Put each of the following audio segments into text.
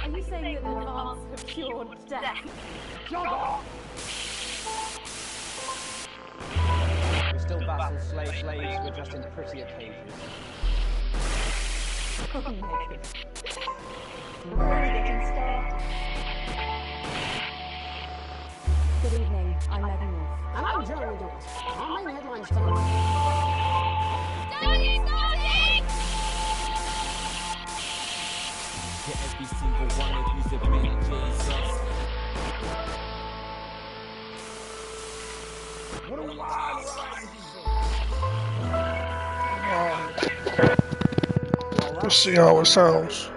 Are you saying that advance have cured death? We're still vassals, slaves, we're just in prettier cages. Oh, Megan. We're only getting started. Good evening, I'm Megan Wolf. And I'm Jeremy Dawes. Our main headlines tonight. Yeah, every single one of you's a big Jesus. What a wild ride Let's see how it sounds.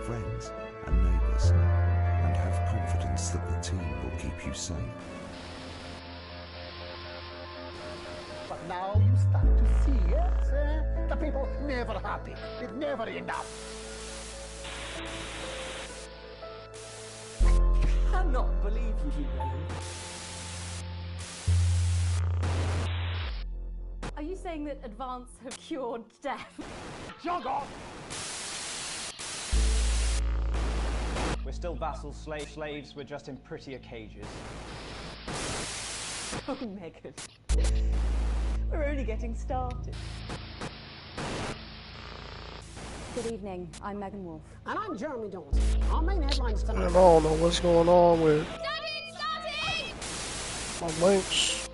Friends and neighbours, and have confidence that the team will keep you safe. But now you start to see it. The people never happy. It never enough. I cannot believe you, Megan. Are you saying that advance have cured death? Jog off! We're still vassals, slaves, we're just in prettier cages. Oh, Megan. We're only getting started. Good evening, I'm Megan Wolf. And I'm Jeremy Dawes. Our main headlines And I tonight. don't know what's going on with my links.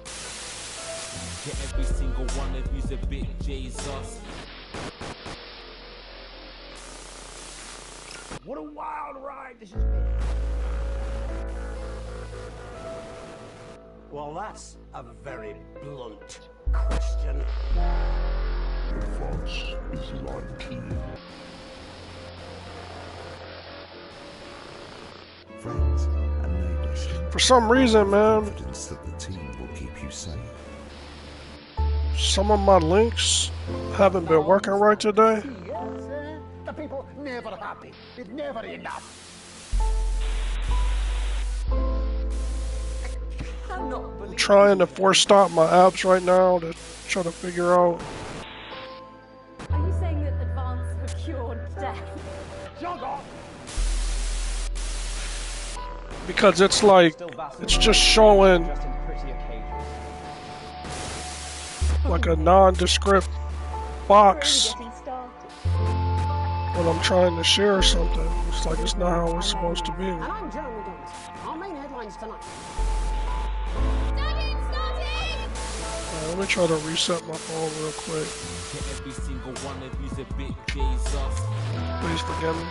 Yeah, every single one of you's a big Jesus. What a wild ride this has been. Well, that's a very blunt question. Advance is like you. Friends and neighbours. For some reason, man, Confidence that the team will keep you safe. some of my links haven't been working right today. The people never happy. It never enough. I cannot I'm believe trying to force stop my apps right now to try to figure out. Are you saying that advance have cured death? Jog off! Because it's like, Still vassals, it's just showing just in prettier cages. like a nondescript box We're only getting started. when I'm trying to share something. It's like it's not how it's supposed to be. And I'm Jeremy Dawes. Our main headlines tonight. Let me try to reset my phone real quick. Yeah, every single one of you's a big Jesus. Please forgive me.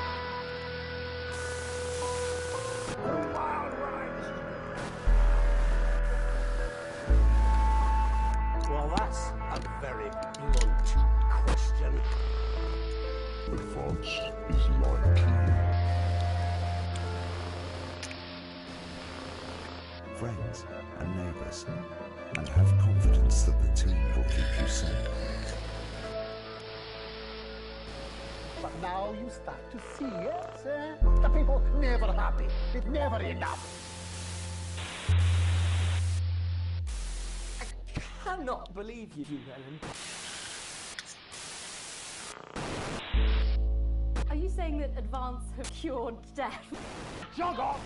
What a wild ride this has been. Well, that's a very blunt question. Advance is like you. Friends and neighbours, and have confidence that the team will keep you safe. But now you start to see it. The people never happy. It never enough. I cannot believe you, Megan. Are you saying that advance have cured death? Jog off!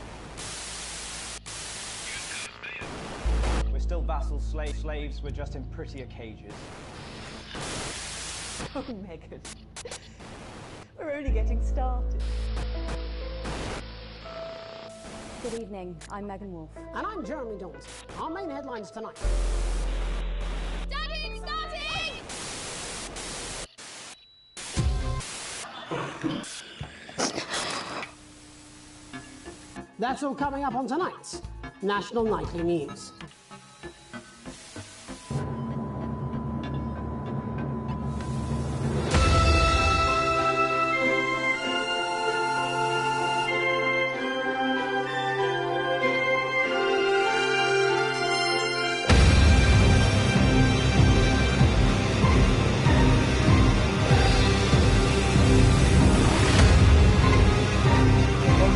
We're still vassals, slaves, we're just in prettier cages. Oh, Megan. We're only getting started. Good evening, I'm Megan Wolf. And I'm Jeremy Dawes. Our main headlines tonight. That's all coming up on tonight's National Nightly News.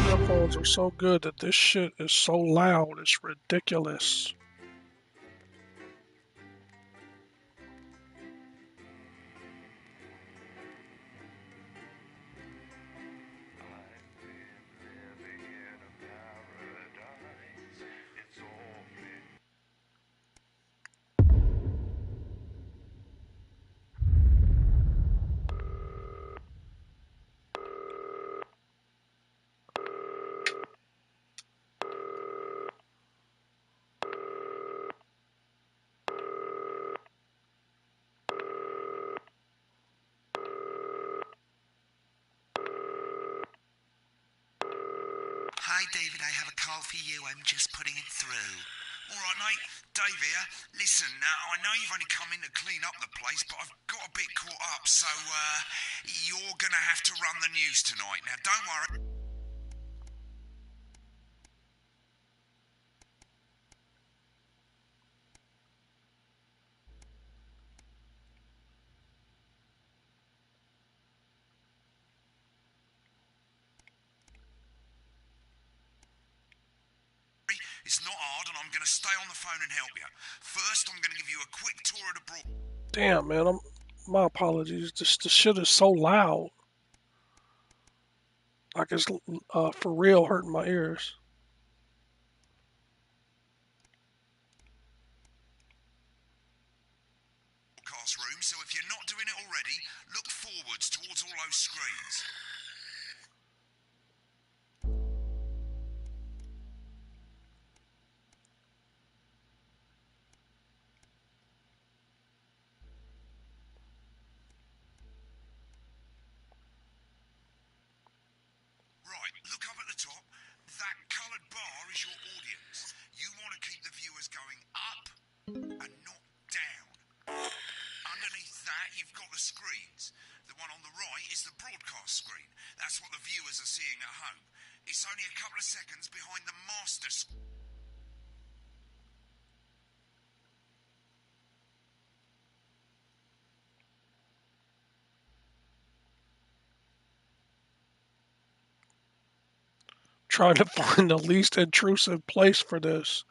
Headphones are so good that this shit is so loud, it's ridiculous. file for you. I'm just putting it through. All right, mate. Dave here. Listen, I know you've only come in to clean up the place, but I've got a bit caught up, so you're going to have to run the news tonight. Now, don't worry. It's not hard, and I'm going to stay on the phone and help you. First, I'm going to give you a quick tour of the broad... Damn, man, my apologies. This shit is so loud. Like it's for real hurting my ears. broadcast room, so if you're not doing it already, look forwards towards all those screens. Right, look up at the top. That coloured bar is your audience. You want to keep the viewers going up and not down. Underneath that, you've got the screens. The one on the right is the broadcast screen. That's what the viewers are seeing at home. It's only a couple of seconds behind the master screen. Trying to find the least intrusive place for this.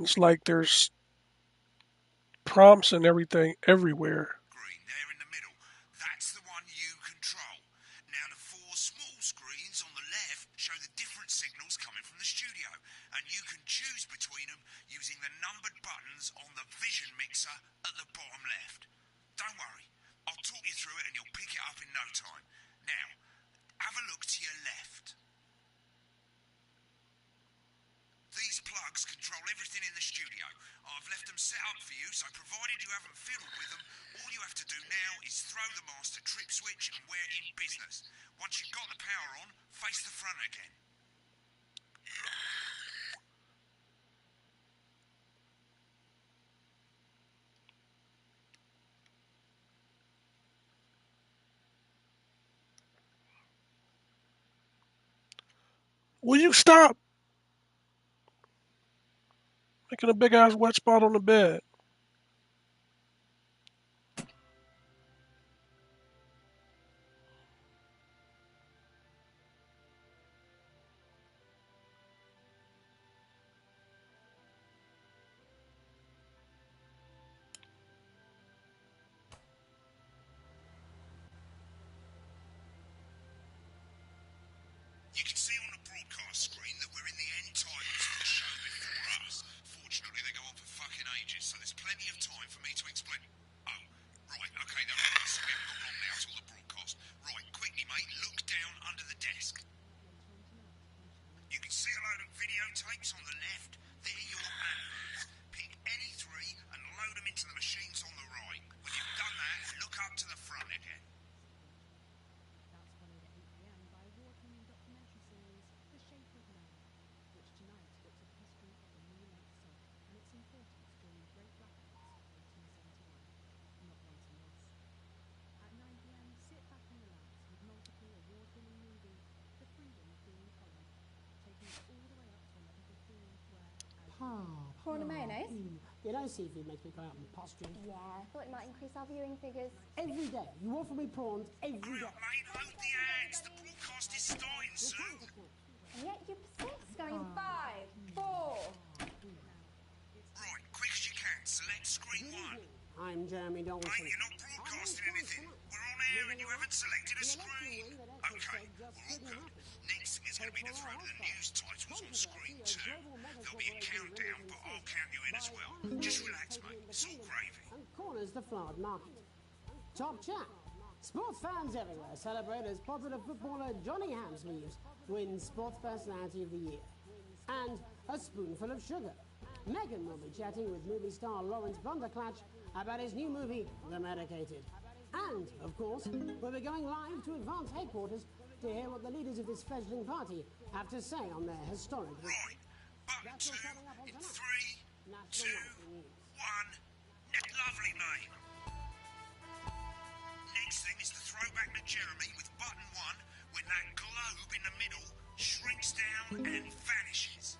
It's like there's prompts and everything everywhere. Screen there in the middle. That's the one you control. Now the four small screens on the left show the different signals coming from the studio, and you can choose between them using the numbered buttons on the vision mixer at the bottom left. Don't worry, I'll talk you through it and you'll pick it up in no time. Now, have a look to your left. These plugs control everything in the studio. I've left them set up for you, so provided you haven't fiddled with them, all you have to do now is throw the master trip switch and we're in business. Once you've got the power on, face the front again. Will you stop making a big ass wet spot on the bed? You can see on the broadcast screen that we're in the end titles for the show before us. Fortunately, they go on for fucking ages, so there's plenty of time for me to explain. Oh, right, okay, they're on us, so we haven't got long now till the broadcast. Right, quickly, mate, look down under the desk. You can see a load of videotapes on the left. They're your adverts. Pick any three and load them into the machines on the right. When you've done that, look up to the front again. Prawn and mayonnaise? You know, seafood makes me go out and posturing. Yeah, I thought it might increase our viewing figures. Every day. You offer me prawns every day. Look, mate, hold the ads. The broadcast is starting soon. And yet you persist, going 5, 4. Right, quick as you can. Select screen 1. I'm Jeremy Dawson. Mate, you're not broadcasting anything. We're on air and you haven't selected a screen. Okay, we're all good. Next thing is going to be to throw the news titles on screen 2. There'll be a countdown, but I'll count you in as well. Just relax, mate. It's all gravy. And corners the flowered market. Top chat. Sports fans everywhere celebrate as popular footballer Johnny Hamsleeves wins Sports Personality of the Year. And a spoonful of sugar. Megan will be chatting with movie star Lawrence Bunderklatch about his new movie, The Medicated. And, of course, we'll be going live to Advance headquarters to hear what the leaders of this fledgling party have to say on their historic route. Right. Button That's 2 all coming up on in tonight. 3, National 2, Nightly News. 1. Lovely, mate. Next thing is the throwback to Jeremy with button 1 when that globe in the middle shrinks down and vanishes.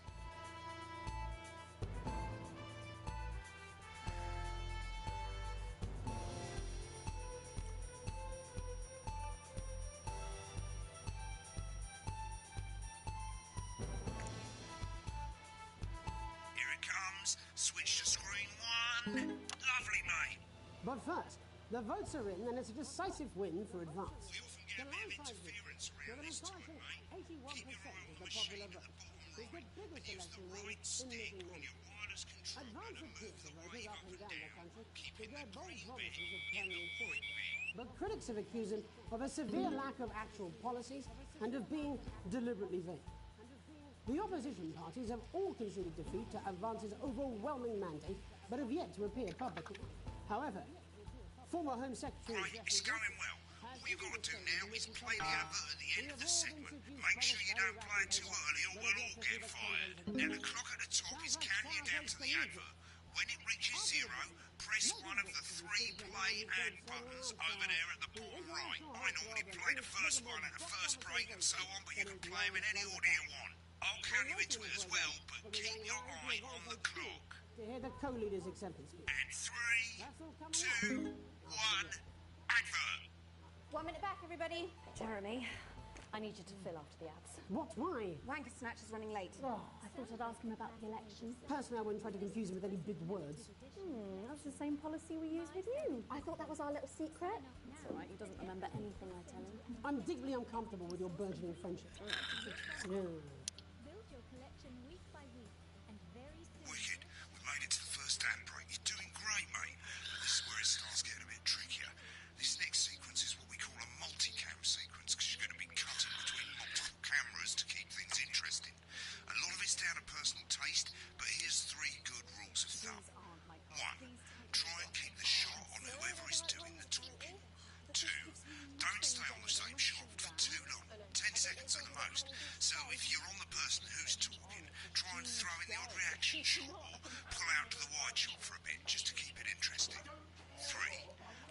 Here it comes. Switch to screen 1. Lovely, mate. But first, the votes are in, and it's a decisive win for Advance. We often get a bit of interference around this time, mate. Keep your eye on the machine at the bottom right, and use the right stick on your wireless controller to move the wave up and down, keeping the green bit in the white bit. But critics have accused him of a severe lack of actual policies and of being deliberately vague. The opposition parties have all conceded defeat to Advance's overwhelming mandate, but have yet to appear publicly. However, former Home Secretary... Right, it's going well. All you've got to do now is play the advert at the end of the segment. Make sure you don't play it too early or we'll all get fired. Now the clock at the top is counting you down to the advert. When it reaches 0, press one of the 3 play ad buttons over there at the bottom right. I normally play the first one at the first break and so on, but you can play them in any order you want. I'll count you into it as well, but keep your eye on the clock. To hear the co-leader's acceptance speech. And 3, 2, 1, advert. 1 minute back, everybody. Jeremy, I need you to fill after the ads. What? Why? Wanker Snatch is running late. I thought I'd ask him about the election. Personally, I wouldn't try to confuse him with any big words. That's the same policy we use with you. I thought that was our little secret. It's all right, he doesn't remember anything I tell him. I'm deeply uncomfortable with your burgeoning friendship. Yeah. Build your collection week by week, and very soon... Wicked. We made it to the first ad break. You're doing great, mate. But this is where it starts getting a bit trickier. This next sequence is what we call a multi-cam sequence, because you're going to be cutting between multiple cameras to keep things interesting. A lot of it's down to personal taste, but here's 3 good rules of thumb. 1. Try and keep the shot on whoever is doing the talking. 2. Don't stay on the same shot for too long. 10 seconds at the most. So if you're on the person who's talking, try and throw in the odd reaction shot or pull out to the wide shot for a bit just to keep it interesting. 3.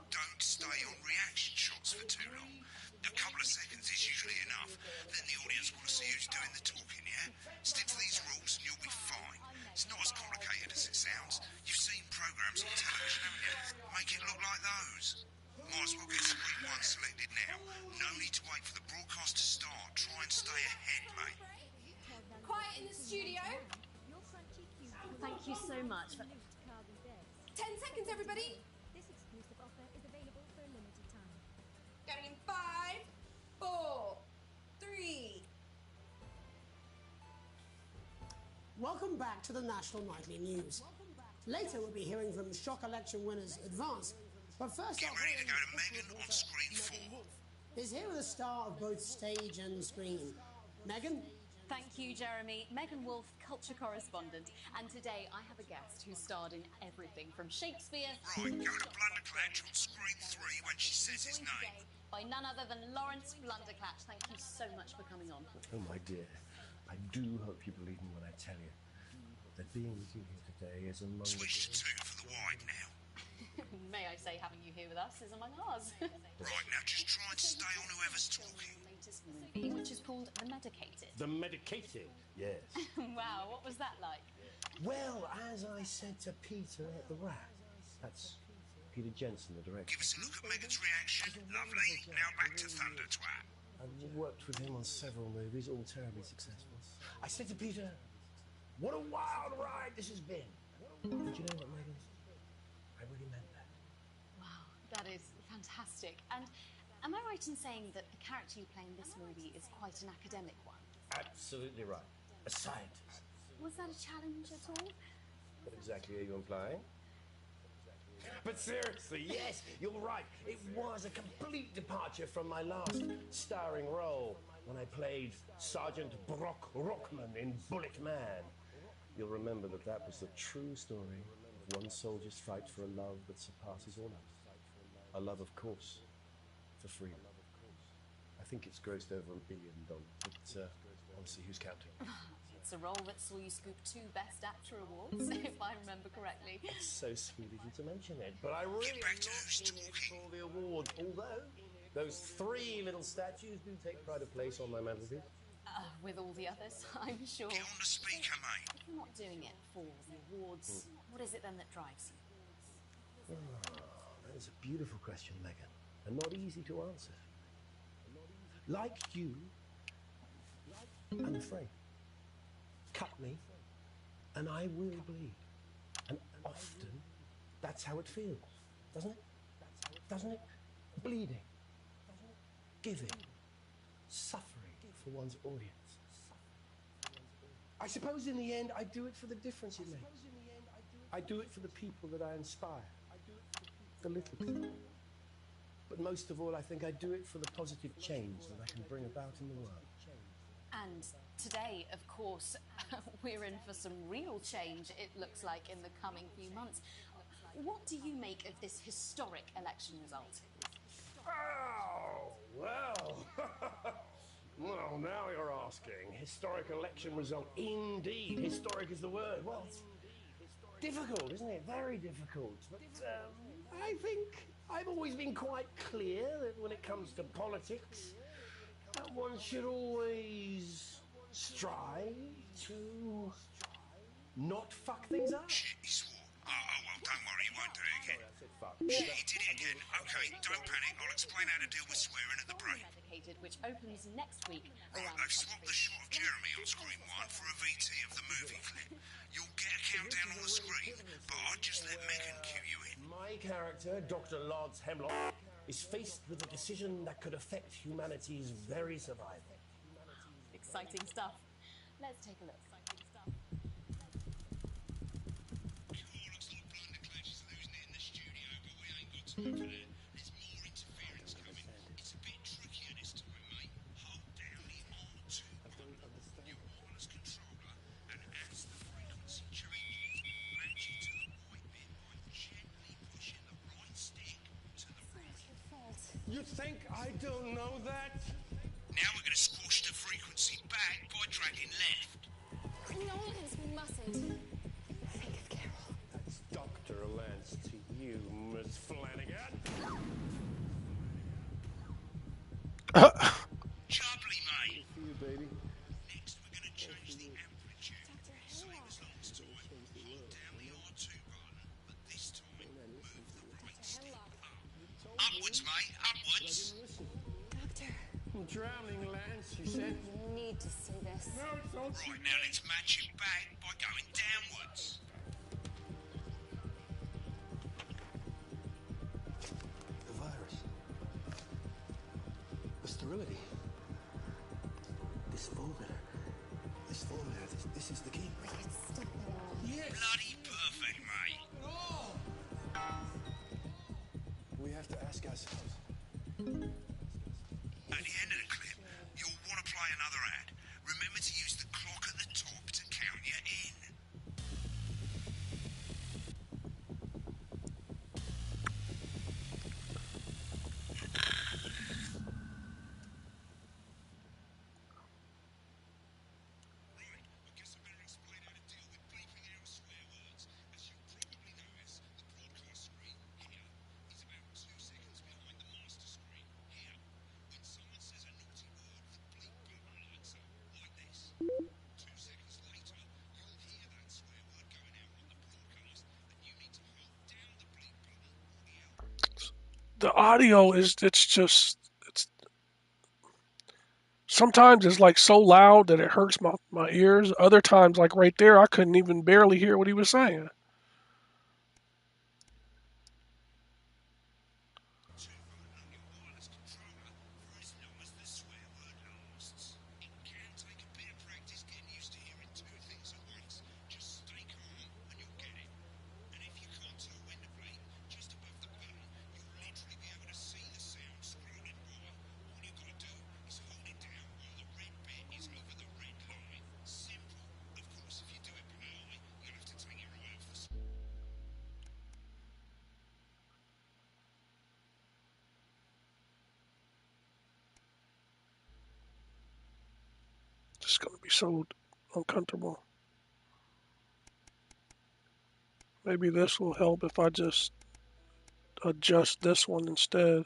Don't stay on reaction shots for too long. A couple of seconds is usually enough. Then the audience want to see who's doing the talking, yeah? Stick to these rules and you'll be fine. It's not as complicated as it sounds. You've seen programs on television, haven't you? Make it look like those. Might as well get screen 1 selected now. No need to wait for the broadcast to start. Try and stay ahead, mate. Quiet in the studio. Your crunchy cube. Thank you so much. 10 seconds, everybody. This exclusive offer is available for a limited time. Going in 5, 4, 3. Welcome back to the National Nightly News. Later, we'll be hearing from shock election winners Advance. But first, Get ready to go to Megan on screen 4. Is here with a star of both stage and screen. Megan? Thank you, Jeremy. Megan Wolfe, culture correspondent. And today I have a guest who starred in everything from Shakespeare... Right, go to Blunderclatch on screen 3 when she says his name. ...by none other than Lawrence Blunderclatch. Thank you so much for coming on. Oh, my dear. I do hope you believe me when I tell you that being with you here today is among Switch to 2 for the wide now. May I say, having you here with us is among ours. Right, now just try and stay on whoever's talking. Latest movie, which is called The Medicated. The Medicated, yes. Wow, what was that like? Well, as I said to Peter at the Rat, that's Peter Jensen, the director. Give us a look at Megan's reaction. Lovely. Now back to Thunder Twat. I've worked with him on several movies, all terribly successful. I said to Peter, what a wild ride this has been. Did you know what, Megan? I really meant that. Wow, that is fantastic. And am I right in saying that the character you play in this movie is quite an academic one? Absolutely right. A scientist. Was that a challenge at all? What exactly are you implying? But seriously, yes, you're right. It was a complete departure from my last starring role when I played Sergeant Brock Rockman in Bullet Man. You'll remember that that was the true story of one soldier's fight for a love that surpasses all else. A love, of course, for freedom. I think it's grossed over $1 billion, but want to see who's counting. It's a role that saw you scoop 2 Best Actor awards, if I remember correctly. It's so sweet of you to mention it, but I really am not in it for the awards, although those 3 little statues do take pride of place on my mantelpiece. With all the others, I'm sure. Get on the speaker, mate. If you're not doing it for the awards, what is it then that drives you? That is a beautiful question, Megan, and not easy to answer. Like you, I'm afraid. Cut me, and I will bleed. And often, that's how it feels, doesn't it? Doesn't it? Bleeding, giving, suffering for one's audience. I suppose in the end, I do it for the difference it makes. I do it for the people that I inspire, the little people. But most of all, I think I do it for the positive change that I can bring about in the world. And today, of course, we're in for some real change, it looks like, in the coming few months. What do you make of this historic election result? Oh, well. Well, now you're asking. Historic election result. Indeed. Historic is the word. Well, it's difficult, isn't it? Very difficult. But I think I've always been quite clear that when it comes to politics, one should always strive to not fuck things up. Shit, he swore. Oh, well, don't worry, he won't do it again. I said fuck. Shit, he did it again. Okay, don't panic. I'll explain how to deal with swearing at the break. Which opens next week. Right, they've swapped the shot of Jeremy on screen 1 for a VT of the movie clip. You'll get a countdown on the screen, but I'll just let Megan cue you in. My character, Dr. Lance Hemlock, is faced with a decision that could affect humanity's very survival. Exciting stuff. Let's take a look. Looks like Blunderclash is losing it in the studio, but we ain't got time for that. There's more interference coming. It's a bit trickier this time, mate. Hold down the R2 button, your wireless controller, and as the frequency changes, match it to the right bit by gently pushing the right stick to the right. You think I don't know that? Now we're going to squash the frequency back by dragging left. Nolan has been mustn't. Think of Carol. That's Dr. Lance to you, Miss Flanagan. Jubbly, mate. For you, baby. Next, we're going to change the amplitude. Same as last time. Hold down the R2 button, but this time, move the right stick up. Upwards, mate, upwards. Doctor, I'm drowning, Lance, you said. you need to see this. No, it's not. Right, now let's match it back by going downwards. The virus. The sterility. This formula, this is the key. Stop it all. Yes! Bloody perfect, mate. We have to ask ourselves. At the end of the clip, you'll want to play another ad. Remember to use the clock at the top to count you in. Right, I guess I better explain how to deal with bleeping out swear words. As you probably notice, the broadcast screen here is about 2 seconds behind the master screen here. When someone says a naughty word, the bleep button lights up like this. 2 seconds later, you'll hear that swear word going out on the broadcast, and you need to hold down the bleep button or the L. The audio is it's sometimes it's like so loud that it hurts my ears. Other times, like right there, I couldn't even barely hear what he was saying. Button on your wireless controller for as long as the swear word lasts. It can take a bit of practice getting used to hearing 2 things at once. Just stay calm and you'll get it. And if you can't tell when to bleep, just above the button, you'll literally be able to see the sound scrolling by. All you've got to do is hold it down while the red bit is over the red line. Simple. Of course, if you do it by eye, you'll have to take your eye off the screen. Just gonna be so uncomfortable. Maybe this will help if I just adjust this one instead.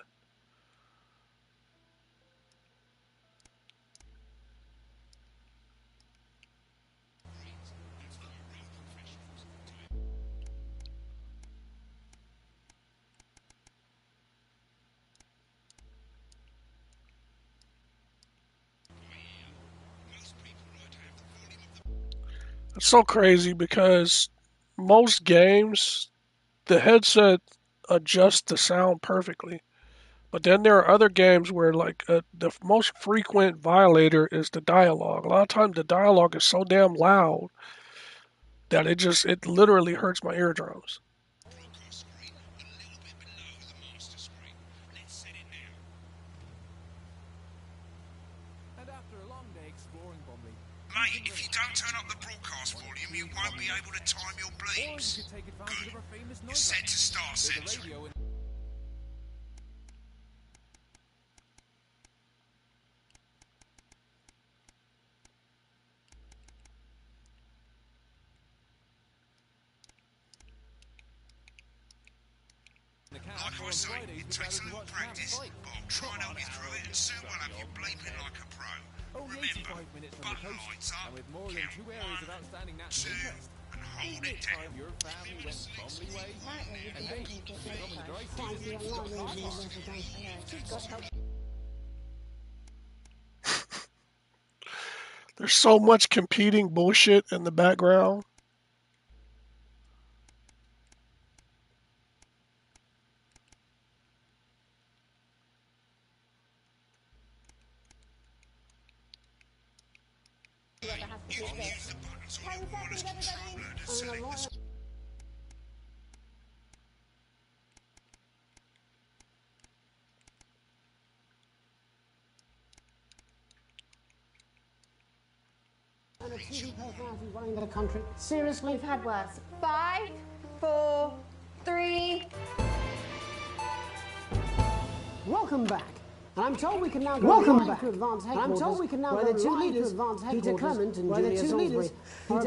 It's so crazy because most games, the headset adjusts the sound perfectly. But then there are other games where, like, the most frequent violator is the dialogue. A lot of times the dialogue is so damn loud that it literally hurts my eardrums. Mate, if you don't turn up the broadcast volume, you won't be able to time your bleeps. Good. You're set to start censoring. Like I say, it takes a little practice, but I'll try and help you through it, and soon we'll have you bleeping like a pro. Remember, button lights up, count 1, 2, and hold it down. There's so much competing bullshit in the background. You can use the buttons on your wireless controller to select the... And a TV personality running the country. Seriously? We've had worse. 5, 4, 3. Welcome back. And I'm told we can now go to advance headquarters. I'm told we can now where the two leaders, Peter Clement and Julia Salisbury, are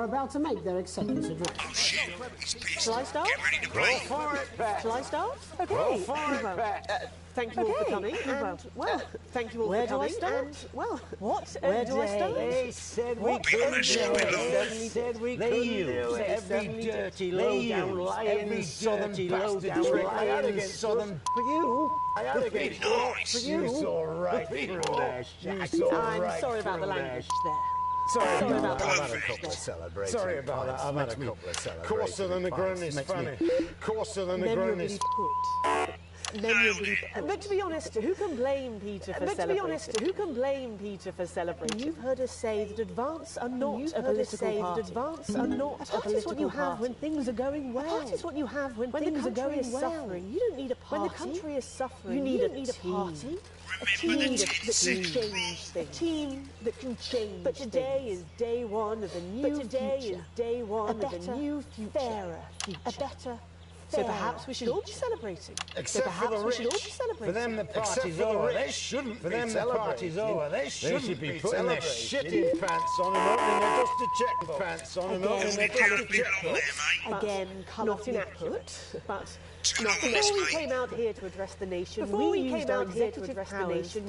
about to make their acceptance address. Oh shit, it's pissed. Shall I start? Get ready to bleep. Go for it, Pat. Shall I start? Okay. Go for it, Pat. Thank you all for coming. And, well, thank you all for coming. And, well, what? Where do I start? They said we couldn't do it. They said we couldn't do it. Every dirty, low-down, lying, dirty, low-down, lying, southern... For you. Be nice. For you. You saw right through there, Jack. I'm sorry about the language there. Sorry about that. I've had a couple of celebrations. Sorry about that. I've had a couple of celebrations. Coarser than the ground is funny. Coarser than the ground is... But to be honest, who can blame Peter for celebrating? You've heard us say that advance are not a political party. A party is what you have when things are going well. A party is what you have when things are going well. Suffering, you don't need a party. When the country is suffering, you don't need a party. A team that can change things. A team that can change. But today is day one of a new future. A new future. Fairer future. A better. So perhaps we should all be celebrating. Except for the rich. For them the party's over. They shouldn't be celebrating. They should be putting their shitting pants on and opening their dusty check pants on and opening their dusty check. Again, colourful input, but before we came out here to address the nation, we used our executive powers to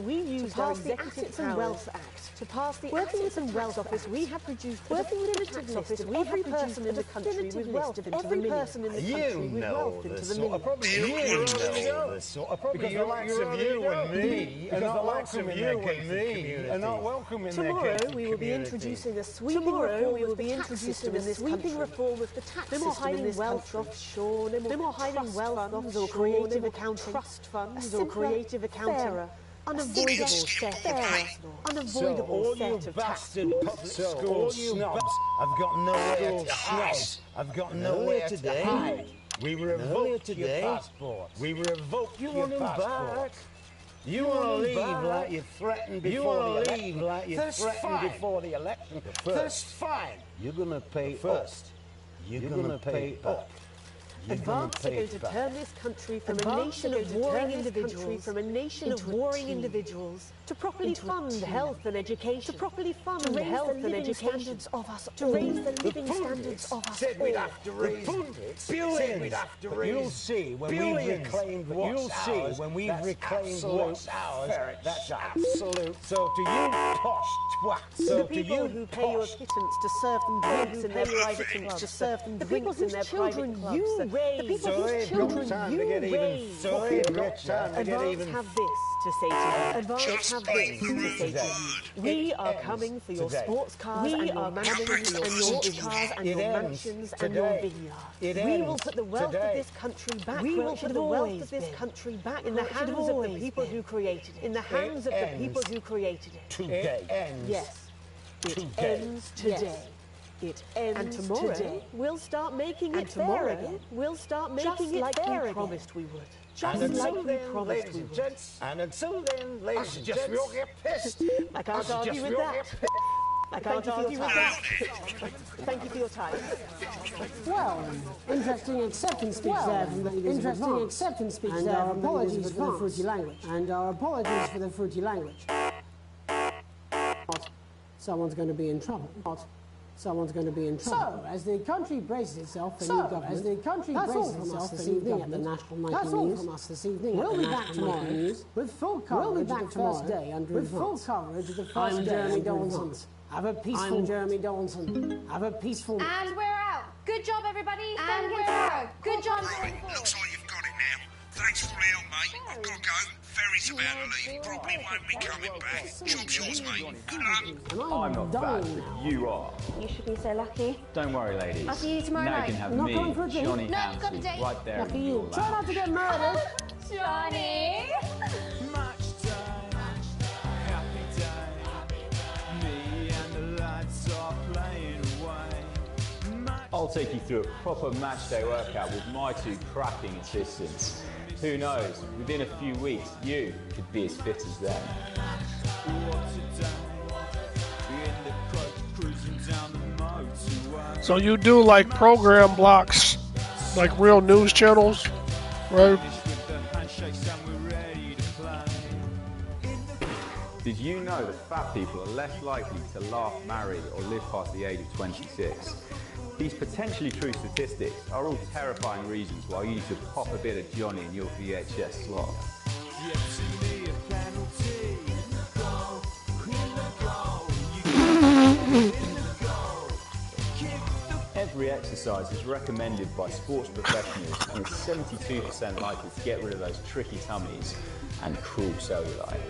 pass the Assets and Wealth Act. To pass the Assets and Wealth Office, we have produced working within the tax office. Every person in the country with wealth into the millions. Because the likes of you and me are not welcome in their community. Tomorrow we will be introducing a sweeping reform of the tax system in this country. Offshore, no more hiding wealth funds or creative accounting, trust funds or creative accounting. Unavoidable set of bastard public school snobs have got nowhere to hide. I've got nowhere to hide. We revoked your passport. We revoked your passport. You want to leave like you threatened before the election. That's fine. You're going to pay first. You're going to pay up. Advance are going to turn this country from a nation of warring individuals to properly fund health and education, to properly fund health and education, to raise the living standards of us Said all. we'd have to raise said we'd have to raise you'll see when we've reclaimed what's ours. When we've reclaimed what's ours, that's absolute. So to you, posh twats. So The people who pay you a pittance to serve them drinks in their private clubs, to serve them drinks in their private clubs, the people whose children you raise. Advance have this to say to you. Advance have this to say to you. We are coming for your sports cars and your mansions and your cars and your mansions and your vineyards. We will put the wealth of this country back. We will put the wealth of this country back in the hands of the people who created it. In the hands of the people who created it. Today. Yes. It ends today. It ends today. We'll start making it fair again. We'll start making it fair like we promised we would. Just like we promised we would. And until then, ladies and gents, we all get pissed. I can't argue with that. I can't argue with that. Thank you for your time. Well, interesting acceptance speech there from the leaders of Advance. And our apologies for the fruity language. And our apologies for the fruity language. Someone's going to be in trouble. Someone's going to be in trouble. So, as the country braces itself for new government, as the country braces itself for new government, at the National Nightly News. That's all from us this evening. We'll be back tomorrow with full coverage of the first day under Advance. With full coverage of the first day under Advance. Have a peaceful. I'm Jeremy Donaldson. Have a peaceful. And we're out. Good job, everybody. And we're out. Good job. Right, looks like you've got it now. Thanks for the help, mate. I've got to go. Ferry's about to leave. He probably won't be coming back. Job's yours, mate. Good luck. I'm not bad, but you are. You should be so lucky. Don't worry, ladies. I'll see you tomorrow now night. you can have Not me, going for a drink? Johnny No, got a Hamsley, date. right there Lucky in your you. Try not to get murdered. Johnny. Match day, happy day. Me and the lads are playing away. I'll take you through a proper match day workout with my two cracking assistants. Who knows, within a few weeks, you could be as fit as them. So you do like program blocks, like real news channels, right? Did you know that fat people are less likely to laugh, marry, or live past the age of 26? These potentially true statistics are all terrifying reasons why you need to pop a bit of Johnny in your VHS slot. Every exercise is recommended by sports professionals and is 72% likely to get rid of those tricky tummies and cruel cellulite.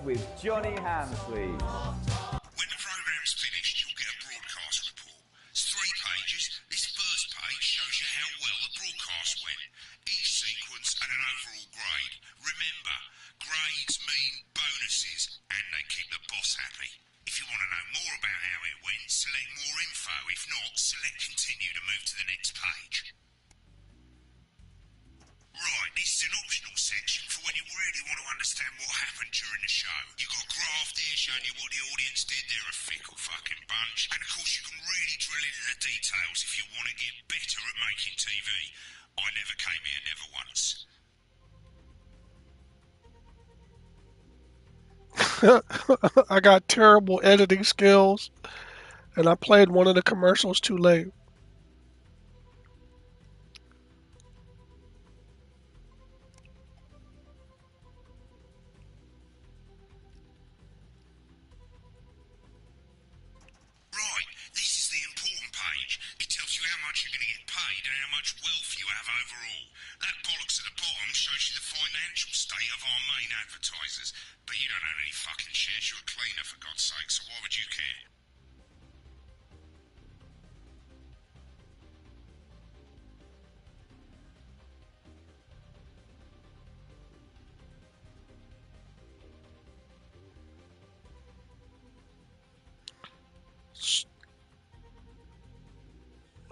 With Johnny Hamsley. When the programme's finished, you'll get a broadcast report. It's 3 pages. This first page shows you how well the broadcast went. Each sequence and an overall grade. Remember, grades mean bonuses, and they keep the boss happy. If you want to know more about how it went, select more info. If not, select continue to move to the next page. Right, this is an optional section for when you really want to understand what happened during the show. You've got a graph there showing you what the audience did. They're a fickle fucking bunch. And of course you can really drill into the details if you want to get better at making TV. I never came here, never once. I got terrible editing skills, and I played one of the commercials too late. Right, this is the important page. It tells you how much you're going to get paid and how much wealth you have overall. That bollocks at the bottom shows you the financial state of our main advertisers. But you don't own any fucking shares. You're a cleaner, for God's sake, so why would you care?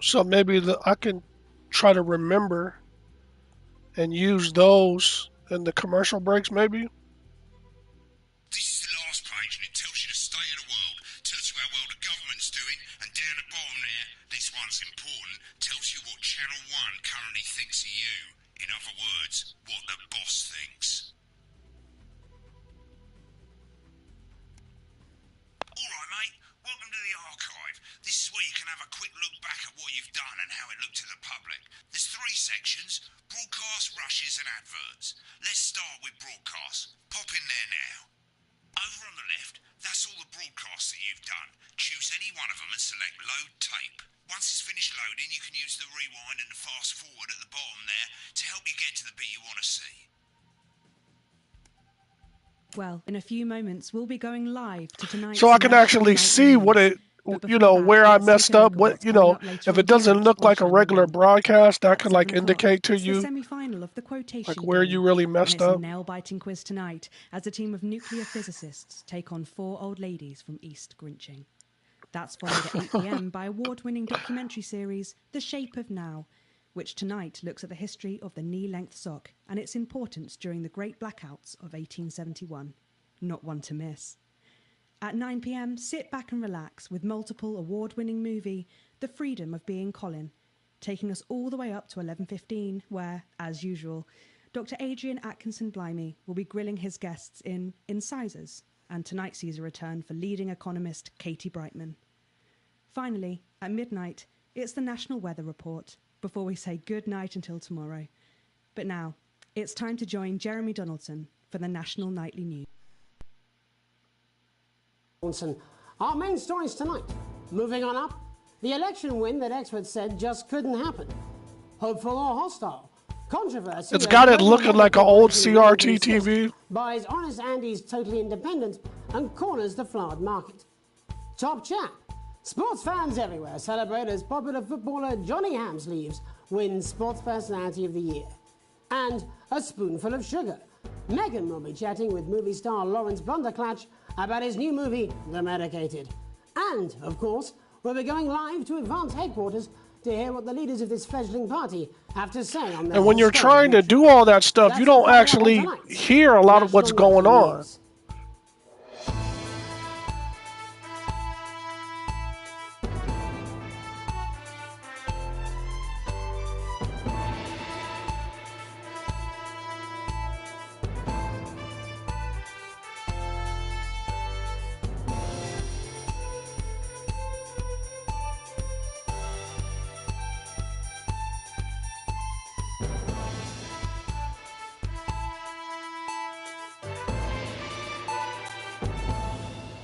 So maybe I can try to remember and use those in the commercial breaks, maybe? This is the last page, and it tells you with broadcasts. Pop in there now. Over on the left, that's all the broadcasts that you've done. Choose any one of them and select load tape. Once it's finished loading, you can use the rewind and the fast forward at the bottom there to help you get to the bit you want to see. Well, in a few moments, we'll be going live to tonight's... So I can actually see what it, you know, where I messed up. What, you know, if it doesn't look like a regular broadcast, that could like indicate to you semi-final of the quotation like where you really messed up. It's a nail-biting quiz tonight as a team of nuclear physicists take on 4 old ladies from East Grinching. That's followed at 8 p.m. by award-winning documentary series The Shape of Now, which tonight looks at the history of the knee-length sock and its importance during the Great Blackouts of 1871. Not one to miss. At 9 p.m, sit back and relax with multiple award-winning movie The Freedom of Being Colin, taking us all the way up to 11:15, where, as usual, Dr. Adrian Atkinson Blimey will be grilling his guests in Incisors, and tonight sees a return for leading economist Katie Brightman. Finally, at midnight, it's the National Weather Report, before we say good night until tomorrow. But now, it's time to join Jeremy Donaldson for the National Nightly News. Our main stories tonight. Moving on up, the election win that experts said just couldn't happen. Hopeful or hostile? Controversy. It's got it looking like an old CRT TV. Buys Honest Andy's Totally Independent and corners the flowered market. Top chat. Sports fans everywhere celebrate as popular footballer Johnny Hamsleeves wins Sports Personality of the Year. And a spoonful of sugar. Meghan will be chatting with movie star Lawrence Blunderclatch about his new movie, The Medicated. And, of course, we'll be going live to Advance headquarters to hear what the leaders of this fledgling party have to say on their... And when you're trying to do all that stuff, you don't actually hear a lot of what's going on.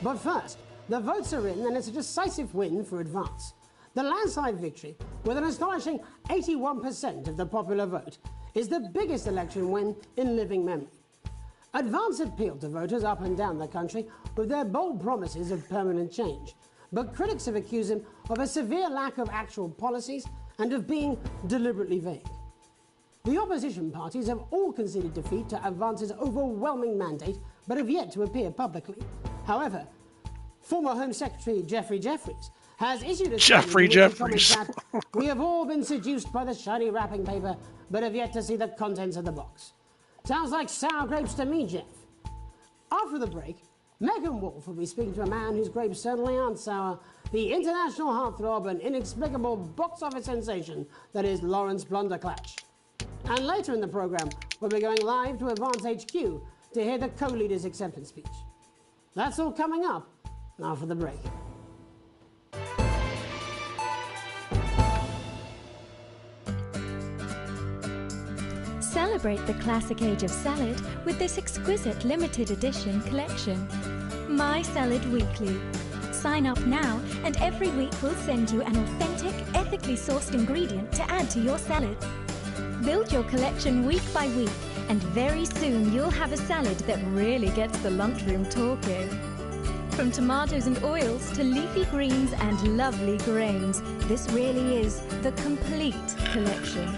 But first, the votes are in and it's a decisive win for Advance. The landslide victory, with an astonishing 81% of the popular vote, is the biggest election win in living memory. Advance appealed to voters up and down the country with their bold promises of permanent change, but critics have accused him of a severe lack of actual policies and of being deliberately vague. The opposition parties have all conceded defeat to Advance's overwhelming mandate, but have yet to appear publicly. However, former Home Secretary Geoffrey Jeffries has issued a statement that we have all been seduced by the shiny wrapping paper, but have yet to see the contents of the box. Sounds like sour grapes to me, Jeff. After the break, Megan Wolf will be speaking to a man whose grapes certainly aren't sour, the international heartthrob and inexplicable box office sensation that is Lawrence Blunderclatch. And later in the programme, we'll be going live to Advance HQ to hear the co-leader's acceptance speech. That's all coming up after the break. Celebrate the classic age of salad with this exquisite limited edition collection. My Salad Weekly. Sign up now and every week we'll send you an authentic, ethically sourced ingredient to add to your salad. Build your collection week by week and very soon you'll have a salad that really gets the lunchroom talking. From tomatoes and oils to leafy greens and lovely grains, this really is the complete collection.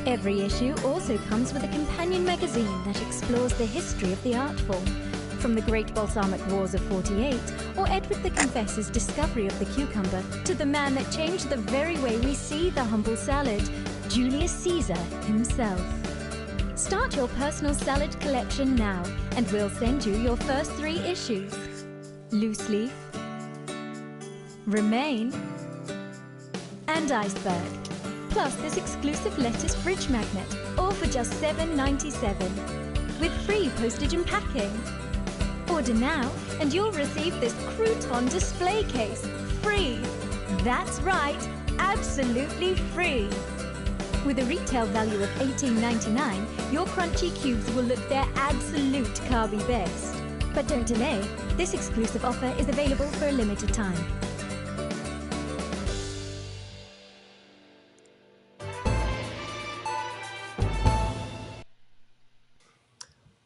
Every issue also comes with a companion magazine that explores the history of the art form, from the Great Balsamic Wars of 48 or Edward the Confessor's discovery of the cucumber to the man that changed the very way we see the humble salad, Julius Caesar himself. Start your personal salad collection now and we'll send you your first 3 issues. Loose Leaf, Remain, and Iceberg. Plus this exclusive lettuce fridge magnet, all for just $7.97, with free postage and packing. Order now and you'll receive this crouton display case, free. That's right, absolutely free. With a retail value of $18.99, your crunchy cubes will look their absolute carby best. But don't delay, this exclusive offer is available for a limited time.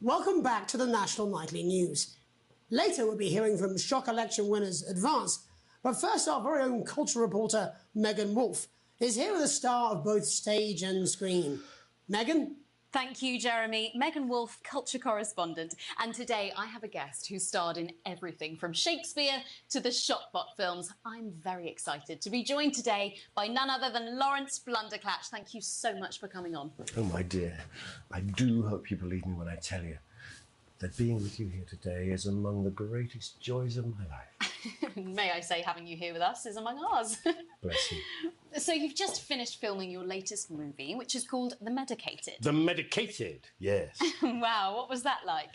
Welcome back to the National Nightly News. Later we'll be hearing from shock election winners Advance, but first our very own culture reporter Megan Wolfe is here with a star of both stage and screen. Megan? Thank you, Jeremy. Megan Wolfe, culture correspondent. And today I have a guest who starred in everything from Shakespeare to the Shotbot films. I'm very excited to be joined today by none other than Lawrence Blunderclatch. Thank you so much for coming on. Oh, my dear, I do hope you believe me when I tell you that being with you here today is among the greatest joys of my life. May I say, having you here with us is among ours. Bless you. So you've just finished filming your latest movie, which is called The Medicated. The Medicated, yes. Wow, what was that like?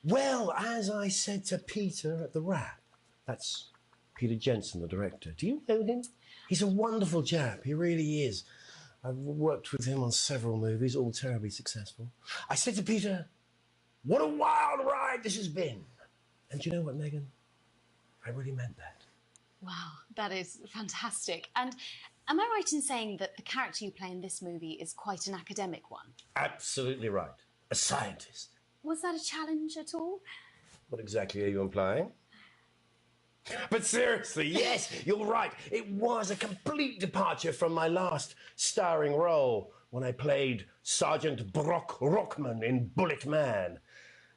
Well, as I said to Peter at the Wrap, that's Peter Jensen, the director. Do you know him? He's a wonderful chap, he really is. I've worked with him on several movies, all terribly successful. I said to Peter, what a wild ride this has been. And do you know what, Megan? I really meant that. Wow, that is fantastic. And am I right in saying that the character you play in this movie is quite an academic one? Absolutely right. A scientist. Was that a challenge at all? What exactly are you implying? But seriously, yes, you're right. It was a complete departure from my last starring role when I played Sergeant Brock Rockman in Bullet Man.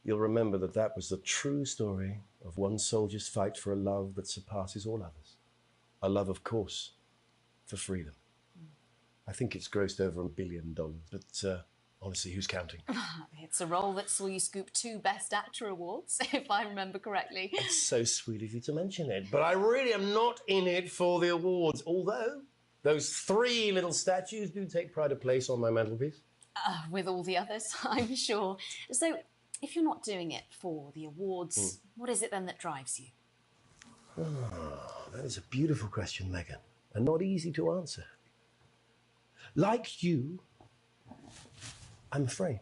You'll remember that that was the true story of one soldier's fight for a love that surpasses all others. A love, of course, for freedom. I think it's grossed over $1 billion, but honestly, who's counting? It's a role that saw you scoop 2 Best Actor awards, if I remember correctly. It's so sweet of you to mention it, but I really am not in it for the awards, although those 3 little statues do take pride of place on my mantelpiece. With all the others, I'm sure. So, if you're not doing it for the awards, what is it then that drives you? Oh, that is a beautiful question, Megan, and not easy to answer. Like you, I'm afraid.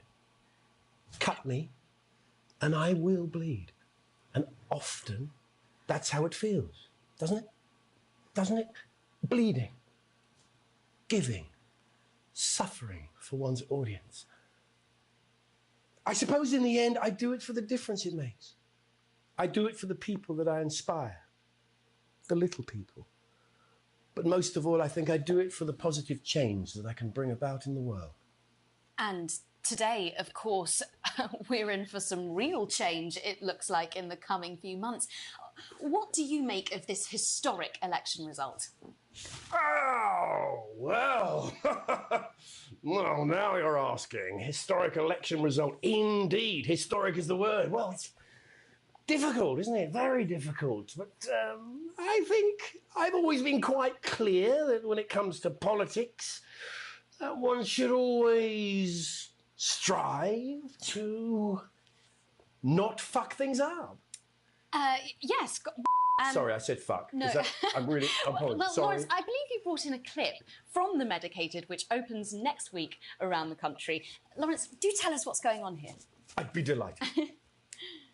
Cut me, and I will bleed. And often, that's how it feels, doesn't it? Doesn't it? Bleeding, giving, suffering for one's audience. I suppose in the end, I do it for the difference it makes. I do it for the people that I inspire, the little people. But most of all, I think I do it for the positive change that I can bring about in the world. And today, of course, we're in for some real change, it looks like, in the coming few months. What do you make of this historic election result? Oh, well. Well, now you're asking. Historic election result. Indeed. Historic is the word. Well, it's difficult, isn't it? Very difficult. But I think I've always been quite clear that when it comes to politics, one should always strive to not fuck things up. Yes. Sorry, I said fuck. No. I'm apologize. Well, Sorry. Lawrence, I believe you brought in a clip from The Medicated, which opens next week around the country. Lawrence, do tell us what's going on here. I'd be delighted.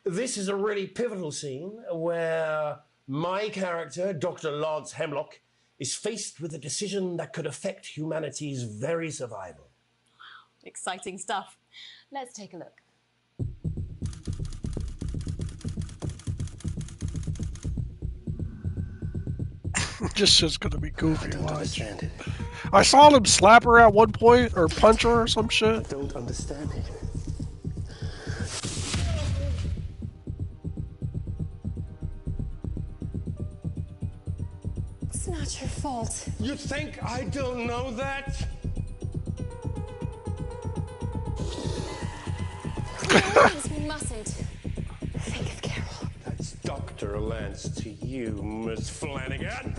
This is a really pivotal scene where my character, Dr. Lance Hemlock, is faced with a decision that could affect humanity's very survival. Wow, exciting stuff. Let's take a look. This shit's gonna be goofy. I don't understand it. I saw him slap her at one point, or punch her or some shit. I don't understand it. It's not your fault. You think I don't know that? Lawrence, we mustn't think of Carol. That's Dr. Lance to you, Miss Flanagan.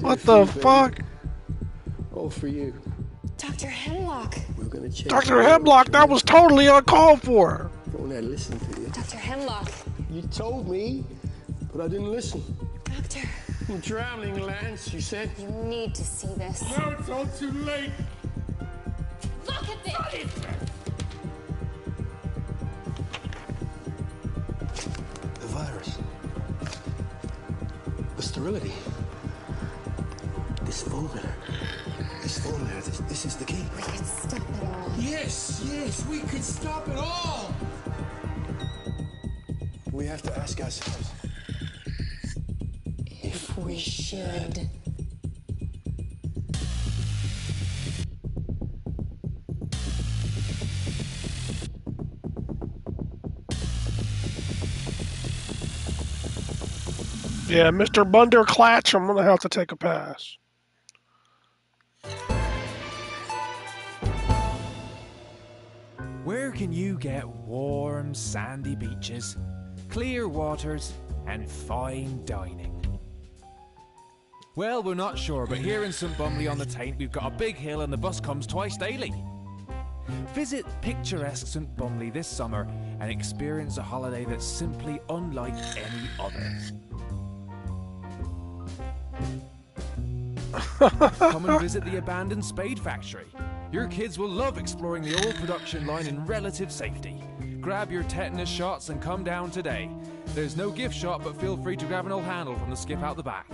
What the fuck? All for you. Dr. Hemlock. We're gonna change. Dr. Hemlock, that was totally uncalled for. Don't I listen to you? Dr. Hemlock. You told me, but I didn't listen. Doctor. You're drowning, Lance, she said. You need to see this. No, it's all too late. Look at this! The virus. The sterility. This formula. This is the key. We could stop it all. Yes, we could stop it all. We have to ask ourselves if we should. Yeah, Mr. Bunderklatch, I'm gonna have to take a pass. Where can you get warm, sandy beaches, clear waters, and fine dining? Well, we're not sure, but here in St Bumley on the Taint, we've got a big hill and the bus comes twice daily. Visit picturesque St Bumley this summer and experience a holiday that's simply unlike any other. Come and visit the abandoned Spade Factory. Your kids will love exploring the old production line in relative safety. Grab your tetanus shots and come down today. There's no gift shop, but feel free to grab an old handle from the skip out the back.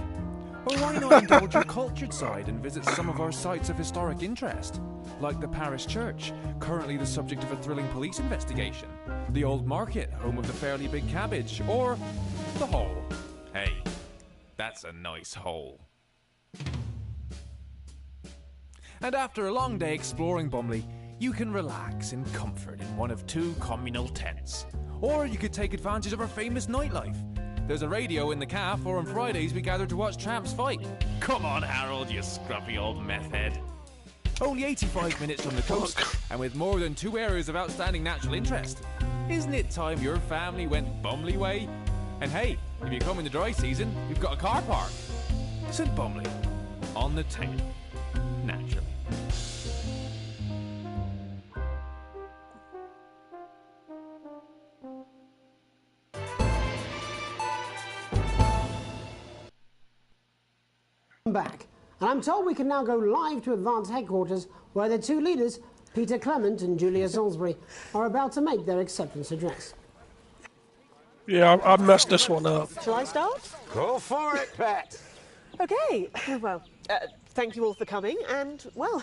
Or why not indulge your cultured side and visit some of our sites of historic interest, like the parish church, currently the subject of a thrilling police investigation, the old market, home of the fairly big cabbage, or the hole. Hey, that's a nice hole. And after a long day exploring Bumley, you can relax in comfort in one of 2 communal tents. Or you could take advantage of our famous nightlife. There's a radio in the calf, or on Fridays we gather to watch tramps fight. Come on, Harold, you scruffy old meth head. Only 85 minutes from the coast, and with more than 2 areas of outstanding natural interest. Isn't it time your family went Bumley way? And hey, if you come in the dry season, we've got a car park. St Bumley, on the Taint, naturally. Back. And I'm told we can now go live to Advance Headquarters, where the 2 leaders, Peter Clement and Julia Salisbury, are about to make their acceptance address. Yeah, I messed this one up. Shall I start? Go for it, Pat. Okay, well, thank you all for coming, and, well,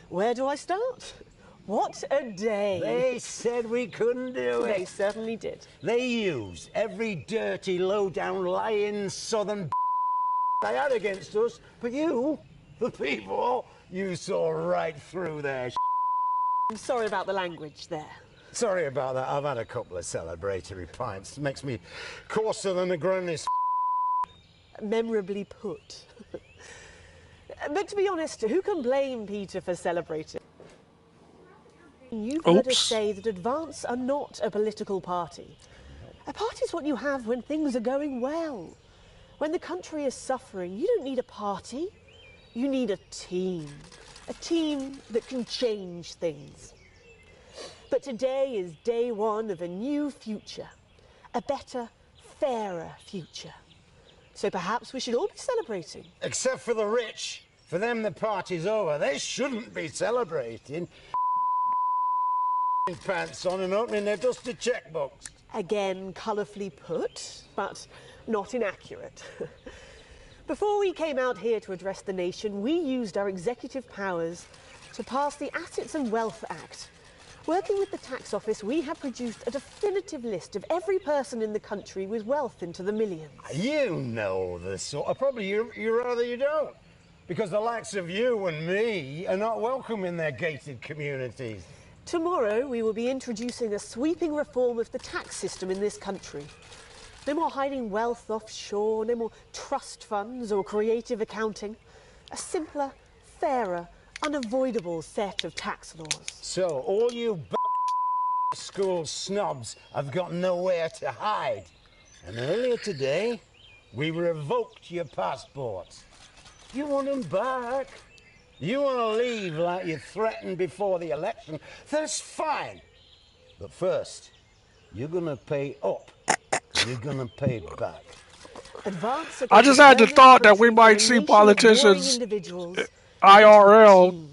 where do I start? What a day. They said we couldn't do it. They certainly did. They used every dirty, low-down, lying southern they had against us, but you, the people, you saw right through their I'm sorry about the language there. Sorry about that. I've had a couple of celebratory pints. It makes me coarser than the grandest Memorably put. But to be honest, who can blame Peter for celebrating? You've heard us say that Advance are not a political party. A party is what you have when things are going well. When the country is suffering, you don't need a party. You need a team. A team that can change things. But today is day 1 of a new future. A better, fairer future. So perhaps we should all be celebrating. Except for the rich. For them, the party's over. They shouldn't be celebrating. Pants on and opening their dusty checkbooks. Again, colourfully put, but not inaccurate. Before we came out here to address the nation, we used our executive powers to pass the Assets and Wealth Act. Working with the tax office, we have produced a definitive list of every person in the country with wealth into the millions. You know the sort of... Probably you rather you don't. Because the likes of you and me are not welcome in their gated communities. Tomorrow, we will be introducing a sweeping reform of the tax system in this country. No more hiding wealth offshore, no more trust funds or creative accounting. A simpler, fairer, unavoidable set of tax laws. So, all you school snobs have got nowhere to hide. And earlier today, we revoked your passports. You want them back? You want to leave like you threatened before the election? That's fine. But first, you're going to pay up. You're going to pay back. Advance I just had the thought that we might see politicians IRL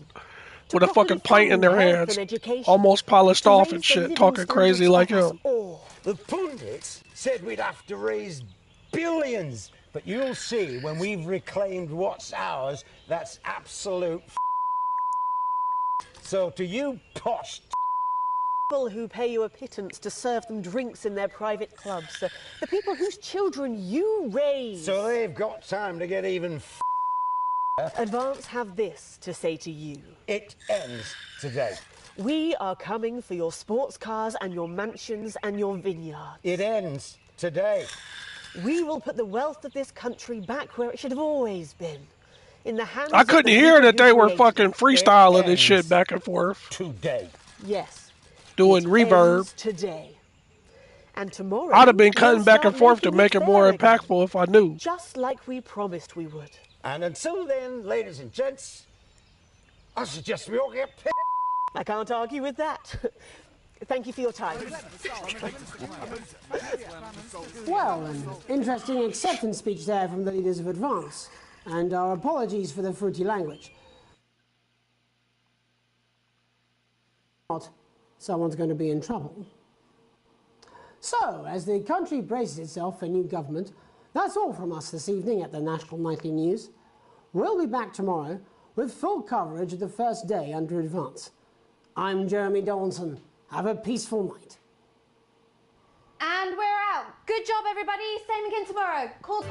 with a fucking pint in their hands, almost polished off and shit, talking crazy like him. The pundits said we'd have to raise billions, but you'll see when we've reclaimed what's ours, that's absolute So to you posh people who pay you a pittance to serve them drinks in their private clubs, the people whose children you raise. So they've got time to get even Advance have this to say to you. It ends today. We are coming for your sports cars and your mansions and your vineyards. It ends today. We will put the wealth of this country back where it should have always been. In the hands I couldn't hear that they were fucking freestyling this shit back and forth. Today. Yes. Doing reverb. Today. And tomorrow, I'd have been cutting back and forth to make it more impactful if I knew. Just like we promised we would. And until then, ladies and gents, I suggest we all get pissed. I can't argue with that. Thank you for your time. Well, an interesting acceptance speech there from the leaders of Advance, and our apologies for the fruity language. Not, someone's going to be in trouble. So, as the country braces itself for new government, that's all from us this evening at the National Nightly News. We'll be back tomorrow with full coverage of the first day under Advance. I'm Jeremy Donaldson. Have a peaceful night. And we're out. Good job, everybody. Same again tomorrow. Call.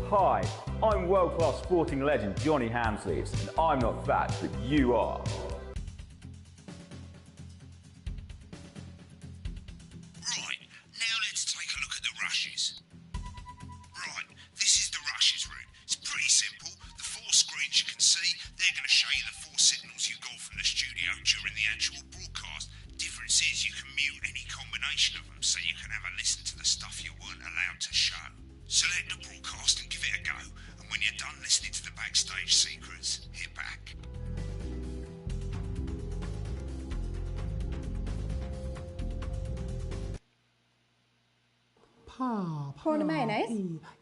Hi, I'm world-class sporting legend Johnny Hamsleeves, and I'm not fat, but you are. Right, now let's take a look at the rushes. Right, this is the rushes route. It's pretty simple. The 4 screens you can see, they're going to show you the 4 signals you got from the studio during the actual broadcast. Difference is you can mute any combination of them, so you can have a listen to the stuff you weren't allowed to show. Select the broadcast and give it a go, and when you're done listening to the backstage secrets, hit back. Prawn and mayonnaise?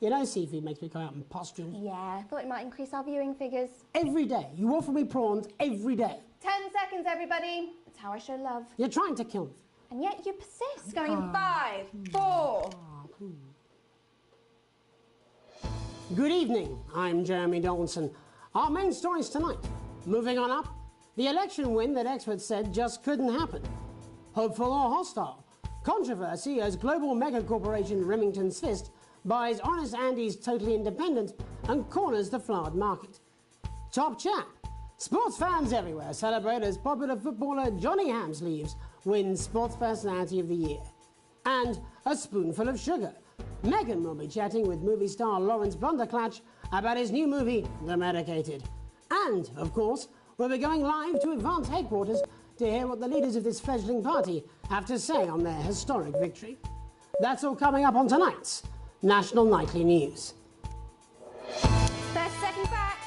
You know seafood makes me come out in pustules. Yeah, I thought it might increase our viewing figures. Every day. You offer me prawns every day. 10 seconds, everybody. That's how I show love. You're trying to kill me. And yet you persist. Going in 5, 4. Good evening. I'm Jeremy Donaldson. Our main stories tonight. Moving on up, the election win that experts said just couldn't happen. Hopeful or hostile? Controversy as global megacorporation Remington's Fist buys Honest Andy's Totally Independent and corners the flowered market. Top chat. Sports fans everywhere celebrate as popular footballer Johnny Hamsleeves wins Sports Personality of the Year. And a spoonful of sugar. Megan will be chatting with movie star Lawrence Blunderclatch about his new movie, The Medicated. And, of course, we'll be going live to Advance headquarters to hear what the leaders of this fledgling party have to say on their historic victory. That's all coming up on tonight's National Nightly News. 30 seconds back.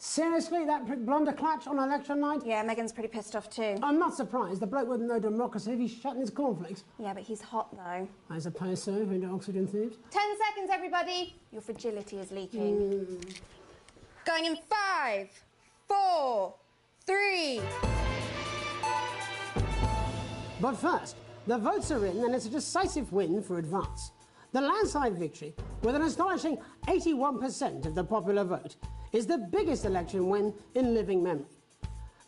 Seriously, that prick Blunderclatch on election night? Yeah, Megan's pretty pissed off too. I'm not surprised. The bloke wouldn't know democracy if he's shutting his cornflakes. Yeah, but he's hot though. I suppose so, who do oxygen thieves. 10 seconds, everybody. Your fragility is leaking. Going in 5, 4, 3. But first, the votes are in and it's a decisive win for Advance. The landslide victory, with an astonishing 81% of the popular vote, is the biggest election win in living memory.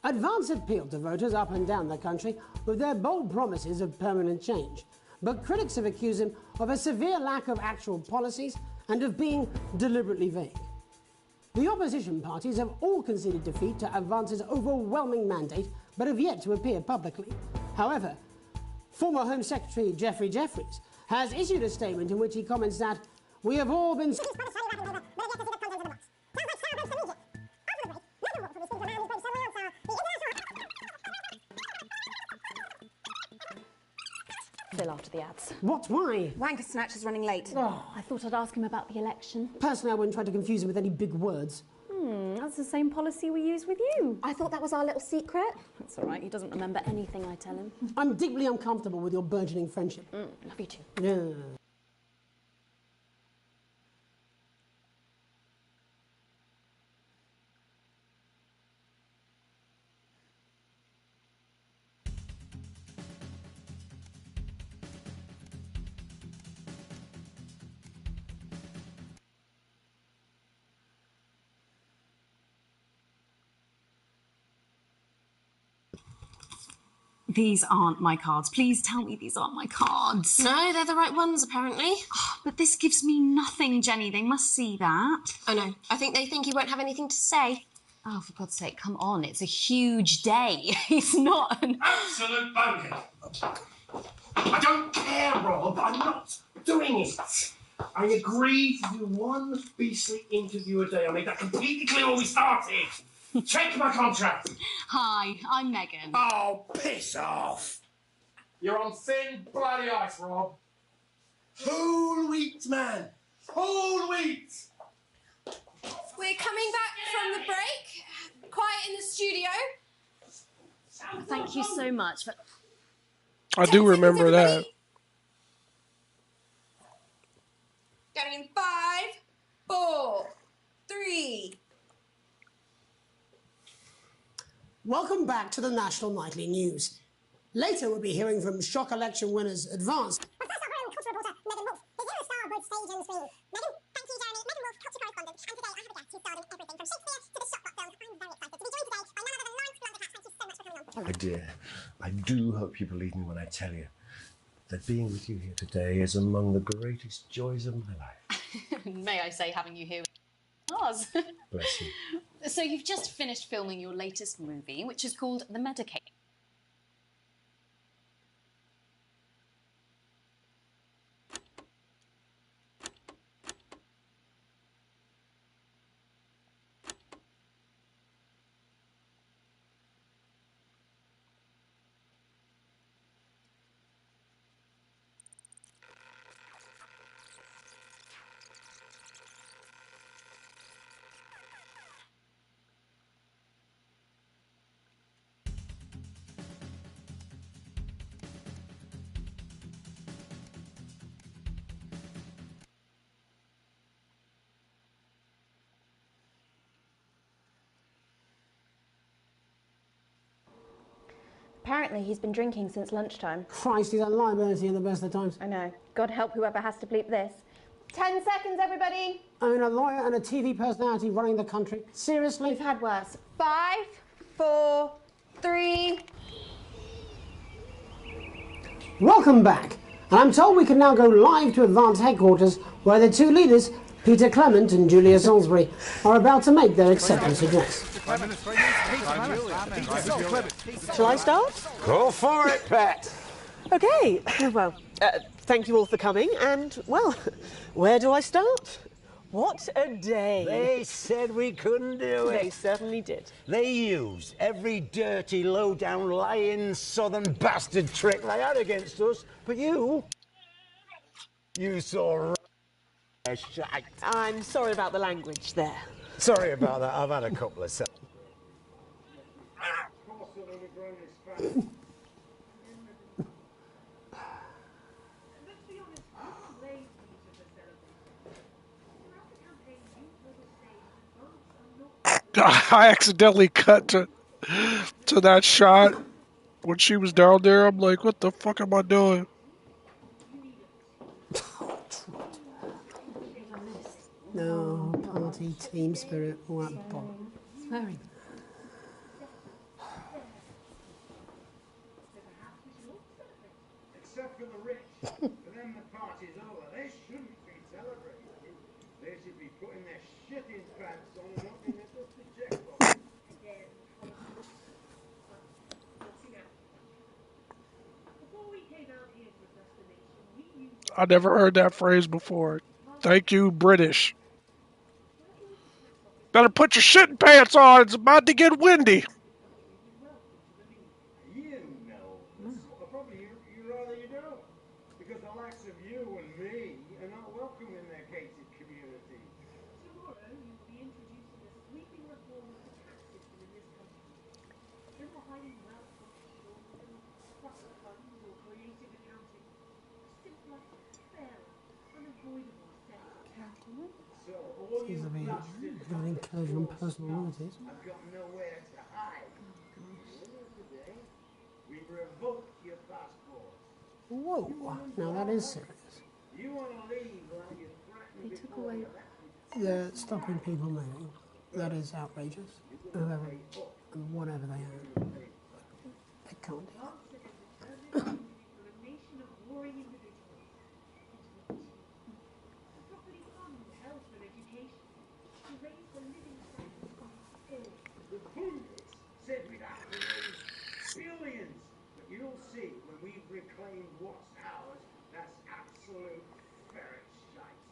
Advance appealed to voters up and down the country with their bold promises of permanent change, but critics have accused him of a severe lack of actual policies and of being deliberately vague. The opposition parties have all conceded defeat to Advance's overwhelming mandate, but have yet to appear publicly. However, former Home Secretary Geoffrey Jeffreys has issued a statement in which he comments that we have all been after the ads. What? Why? Wanker Snatch is running late. Oh. I thought I'd ask him about the election. Personally, I wouldn't try to confuse him with any big words. That's the same policy we use with you. I thought that was our little secret. That's all right. He doesn't remember anything I tell him. I'm deeply uncomfortable with your burgeoning friendship. Love you too. Yeah. These aren't my cards. Please tell me these aren't my cards. No, they're the right ones, apparently. But this gives me nothing, Jenny. They must see that. Oh, no. I think they think you won't have anything to say. Oh, for God's sake, come on. It's a huge day. It's not an... Absolute bonehead. I don't care, Rob. I'm not doing it. I agreed to do one beastly interview a day. I made that completely clear when we started. Check my contract. Hi, I'm Megan. Oh, piss off. You're on thin bloody ice, Rob. Whole wheat, man. Whole wheat. We're coming back from the break. Quiet in the studio. Thank you so much. For... I do remember that. Going in 5, 4, 3. Welcome back to the National Nightly News. Later, we'll be hearing from shock election winners Advance. But first up, we're culture reporter Megan Wolf is here to star both stage and screen. Megan, thank you, Jeremy. Megan Wolf, culture correspondent. And today I have a guest who starred in everything from Shakespeare to the Shotbox films. I'm very excited to be joined today by none other than Lawrence Blundercat. Thank you so much for coming on. My dear, I do hope you believe me when I tell you that being with you here today is among the greatest joys of my life. May I say, having you here ours. Bless you. So you've just finished filming your latest movie, which is called The Medicaid. Apparently he's been drinking since lunchtime. Christ, he's had liability in the best of times. I know. God help whoever has to bleep this. 10 seconds, everybody. I mean, a lawyer and a TV personality running the country. Seriously? We've had worse. 5, 4, 3. Welcome back. And I'm told we can now go live to Advance headquarters where the two leaders, Peter Clement and Julia Salisbury, are about to make their acceptance address. Shall I start? Go for it, Pet. Okay, well, thank you all for coming, and, well, where do I start? What a day. They said we couldn't do it. They certainly did. They used every dirty, low-down, lying, southern bastard trick they had against us, but you saw shite. I'm sorry about the language there. Sorry about that, I've had a couple of seconds. I accidentally cut to that shot when she was down there. I'm like, what the fuck am I doing? No, party, team spirit, all that bollocks. Swearing. Except for the rich. For them the party's over. They shouldn't be celebrating. They should be putting their shit in pants on and not in their dusty checkbook. I never heard that phrase before. Thank you, British. Better put your shitting pants on. It's about to get windy. You know. Or probably you rather you don't. Because the likes of you and me are not welcome in their gated community. Tomorrow you will be introducing a sweeping vis-a-vis the incursion on personal liberties. I've got nowhere to hide. Today, we revoke your passport. Whoa, now that is serious. You want to leave like you threatened They took before away. you left. They're stopping people moving. That is outrageous. Whoever and whatever they are. They can't do that. The pundits said we'd have to raise billions, but you'll see when we've reclaimed what's ours, that's absolute ferret shite.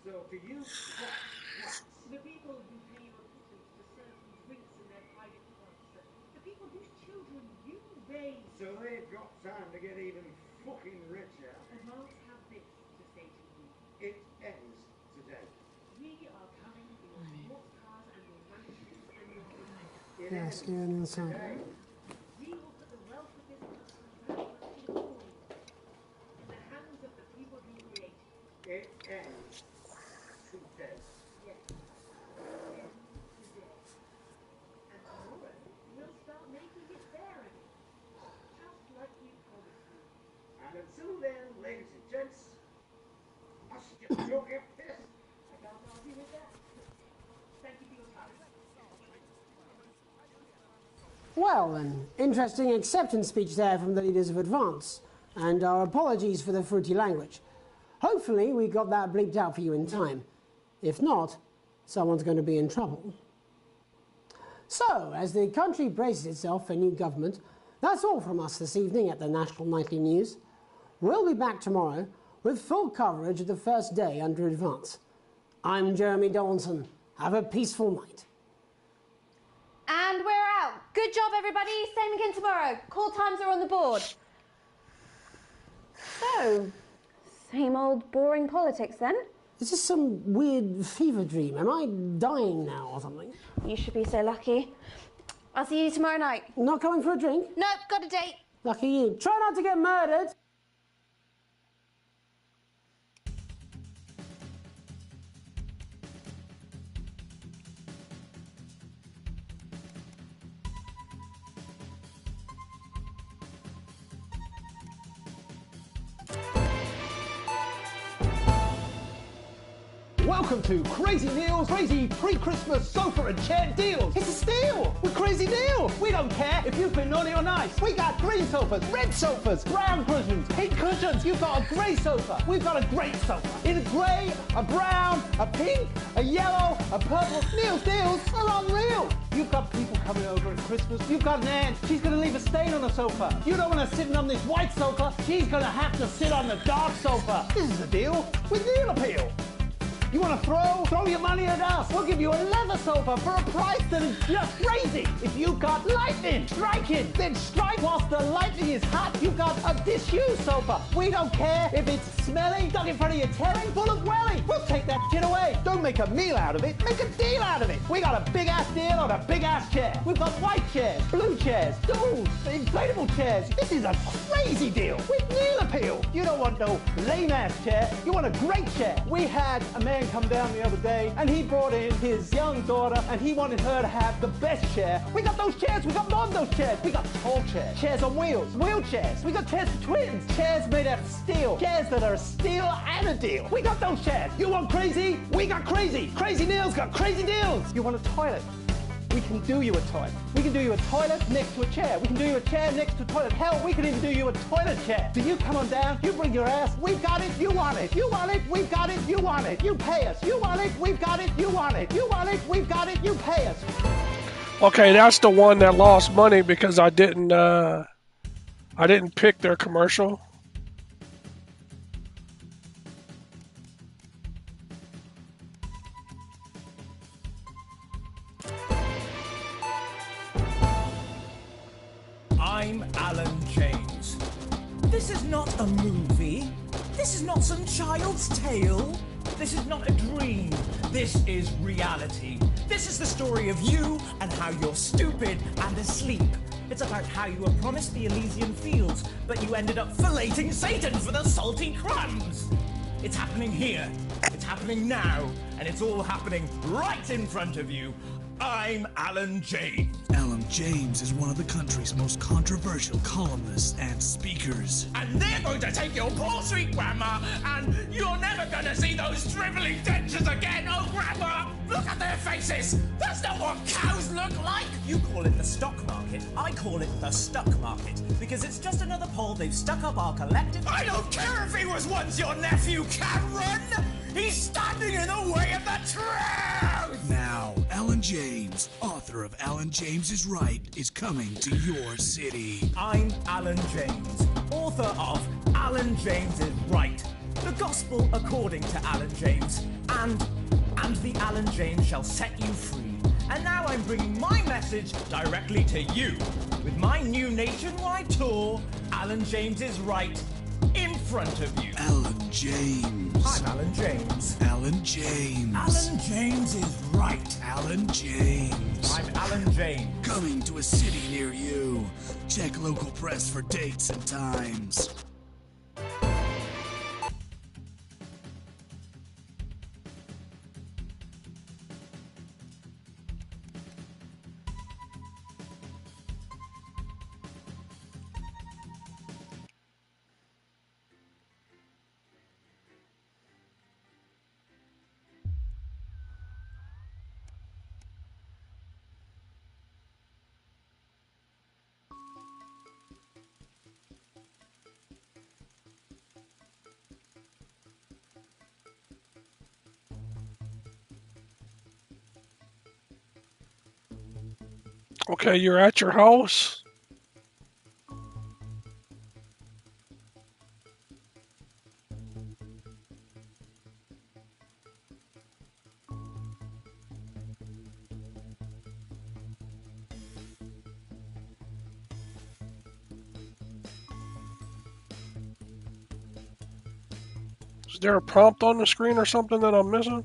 So to you, twats, The people who pay your pittance to serve some drinks in their private clubs, the people whose children you raise. so they've got time to get even fucking richer. Advance have this to say to you. It ends today. We are coming for your sports cars and your mansions and your lives. Yes, you're an inside. We will put the wealth of this country in the hands of the people who create it. It ends today. Yes. It ends today. And tomorrow we'll start making it fair again. Just like we promised you. And until then, ladies and gents, I suggest you get pissed. I can't argue with that. Thank you for your time. Well, an interesting acceptance speech there from the leaders of Advance, and our apologies for the fruity language. Hopefully we got that bleeped out for you in time. If not, someone's going to be in trouble. So, as the country braces itself for new government, that's all from us this evening at the National Nightly News. We'll be back tomorrow with full coverage of the first day under Advance. I'm Jeremy Donaldson. Have a peaceful night. And we're out. Good job, everybody. Same again tomorrow. Call times are on the board. So, same old boring politics then? Is this some weird fever dream? Am I dying now or something? You should be so lucky. I'll see you tomorrow night. Not coming for a drink? Nope, got a date. Lucky you. Try not to get murdered. Welcome to Crazy Neil's crazy pre-Christmas sofa and chair deals. It's a steal with Crazy Neil. We don't care if you've been naughty or nice. We got green sofas, red sofas, brown cushions, pink cushions. You've got a grey sofa. We've got a great sofa. In a grey, a brown, a pink, a yellow, a purple. Neil's deals are unreal. You've got people coming over at Christmas. You've got an aunt. She's going to leave a stain on the sofa. You don't want her sitting on this white sofa. She's going to have to sit on the dark sofa. This is a deal with Neil Appeal. You want to throw your money at us. We'll give you a leather sofa for a price that is just crazy. If you've got lightning striking, then strike whilst the lightning is hot. You've got a disused sofa. We don't care if it's smelly, stuck in front of your telly, full of welly. We'll take that shit away. Don't make a meal out of it. Make a deal out of it. We got a big-ass deal on a big-ass chair. We've got white chairs, blue chairs, stools, inflatable chairs. This is a crazy deal with Neil Appeal. You don't want no lame-ass chair. You want a great chair. We had a man come down the other day and he brought in his young daughter and he wanted her to have the best chair. We got those chairs. We got more of those chairs. We got tall chairs, chairs on wheels, wheelchairs. We got chairs for twins, chairs made out of steel, chairs that are a steal and a deal. We got those chairs. You want crazy? We got crazy. Crazy Neil's got crazy deals. You want a toilet? We can do you a toilet. We can do you a toilet next to a chair. We can do you a chair next to a toilet. Hell, we can even do you a toilet chair. So you come on down, you bring your ass, we've got it, you want it. You want it, we've got it, you want it. You pay us. You want it, we've got it, you want it. You want it, we've got it, you pay us. Okay, that's the one that lost money because I didn't pick their commercial. I'm Alan James. This is not a movie. This is not some child's tale. This is not a dream. This is reality. This is the story of you and how you're stupid and asleep. It's about how you were promised the Elysian fields, but you ended up filleting Satan for the salty crumbs. It's happening here. It's happening now, and it's all happening right in front of you. I'm Alan James. Alan James is one of the country's most controversial columnists and speakers. And they're going to take your poor sweet grandma, and you're never going to see those drivelling dentures again. Oh, grandma, look at their faces. That's not what cows look like. You call it the stock market. I call it the stuck market, because it's just another pole they've stuck up our collective... I don't care if he was once your nephew, Cameron. He's standing in the way of the truth. Now, Alan James, author of Alan James is Right, is coming to your city. I'm Alan James, author of Alan James is Right, the gospel according to Alan James, and the Alan James shall set you free. And now I'm bringing my message directly to you with my new nationwide tour, Alan James is Right, in front of you. Alan James. I'm Alan James. Alan James. Alan James is right. Alan James. I'm Alan James. Coming to a city near you. Check local press for dates and times. Okay, you're at your house. Is there a prompt on the screen or something that I'm missing?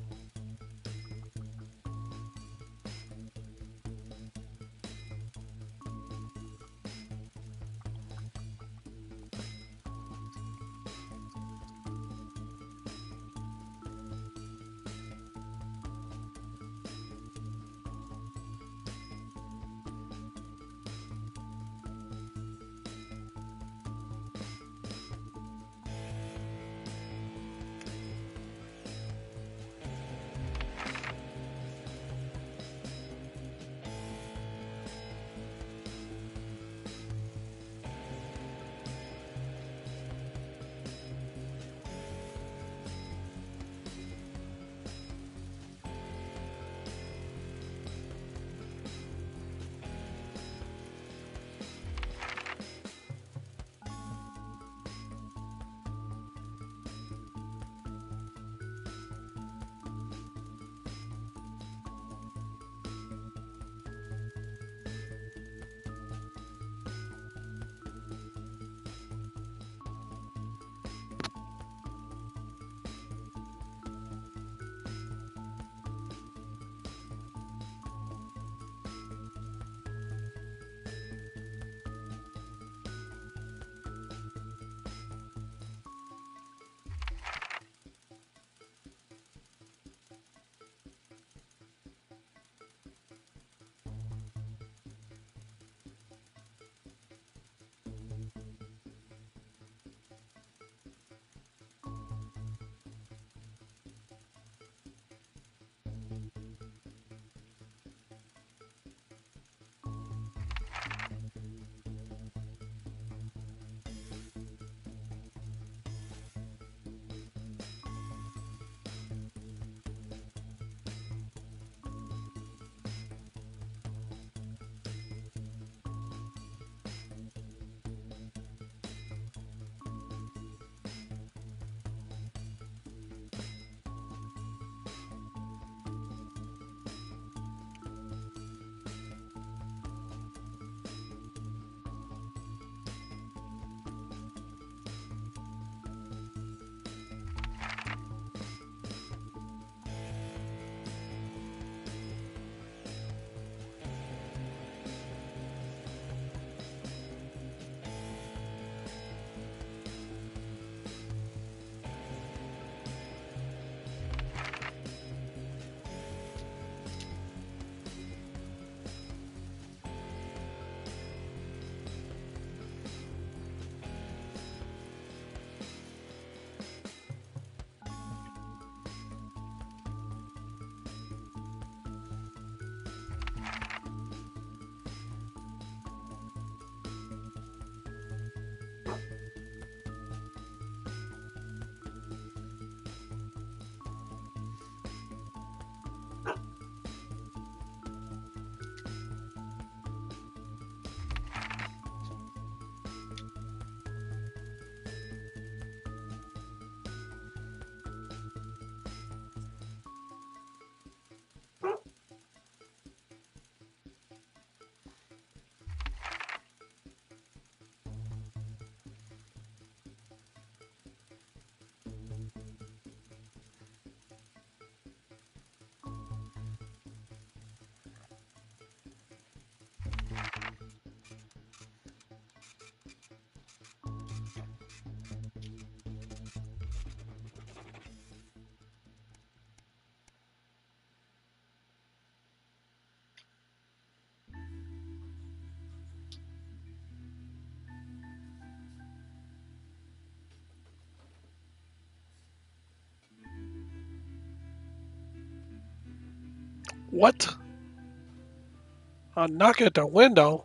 What? A knock at the window?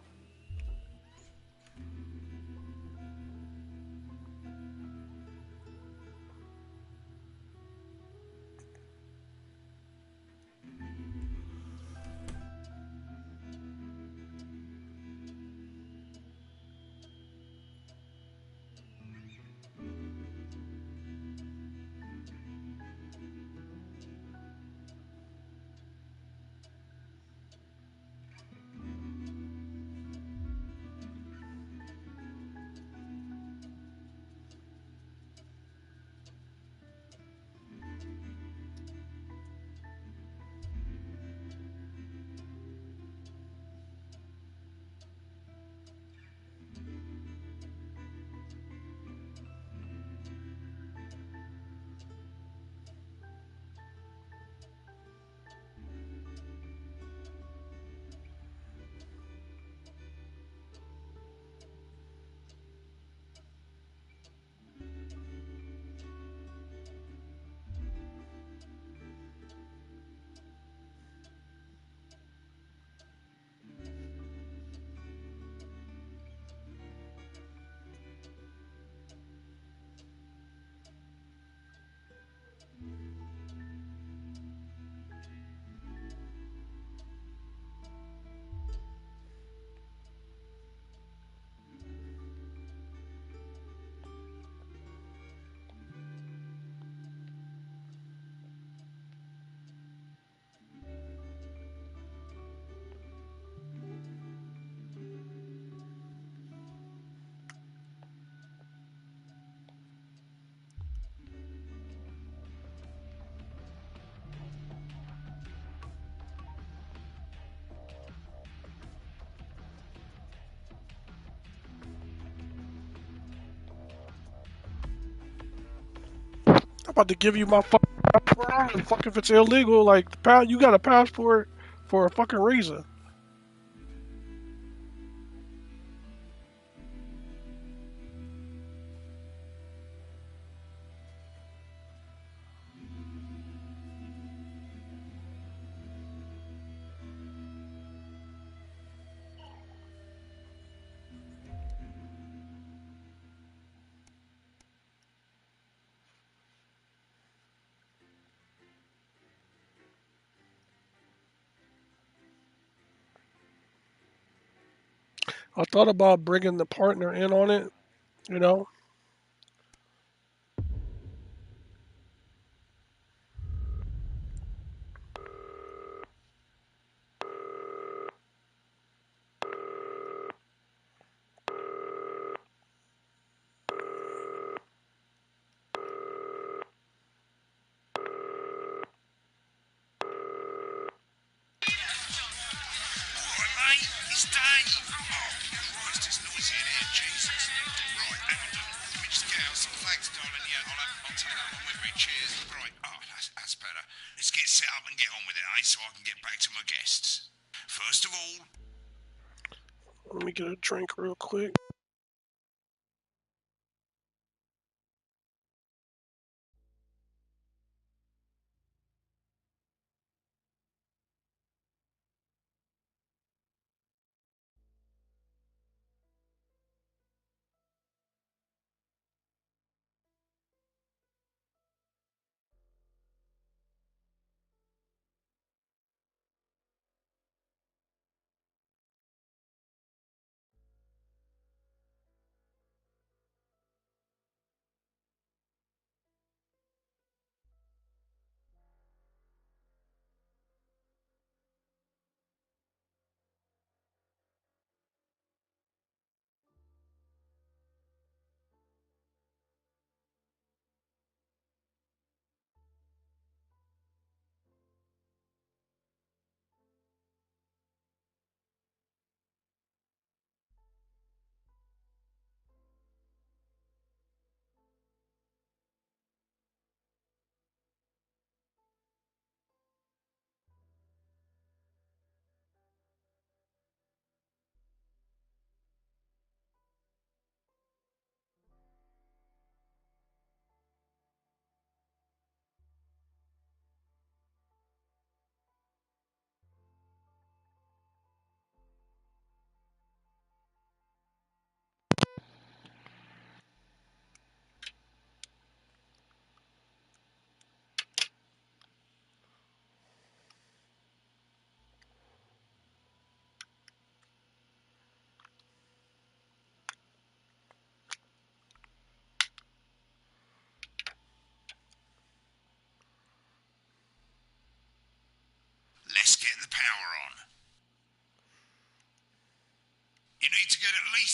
I'm about to give you my fucking passport. I don't give a fuck if it's illegal. Like, you got a passport for a fucking reason. I thought about bringing the partner in on it, you know. Alright, mate, it's Dave. Oh, Christ, it's noisy in here, Jesus. Right, hang on. Let me just get out some flags, darling. Yeah, I'll take that one with me. Cheers. Right, that's better. Let's get set up and get on with it, eh, so I can get back to my guests. First of all... Let me get a drink real quick.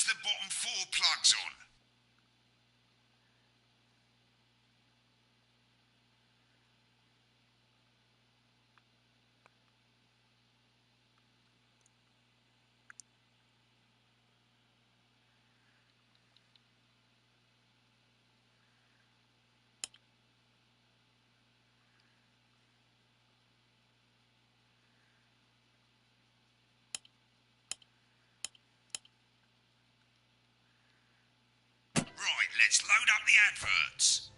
the bottom 4 plugs on? Right, let's load up the adverts.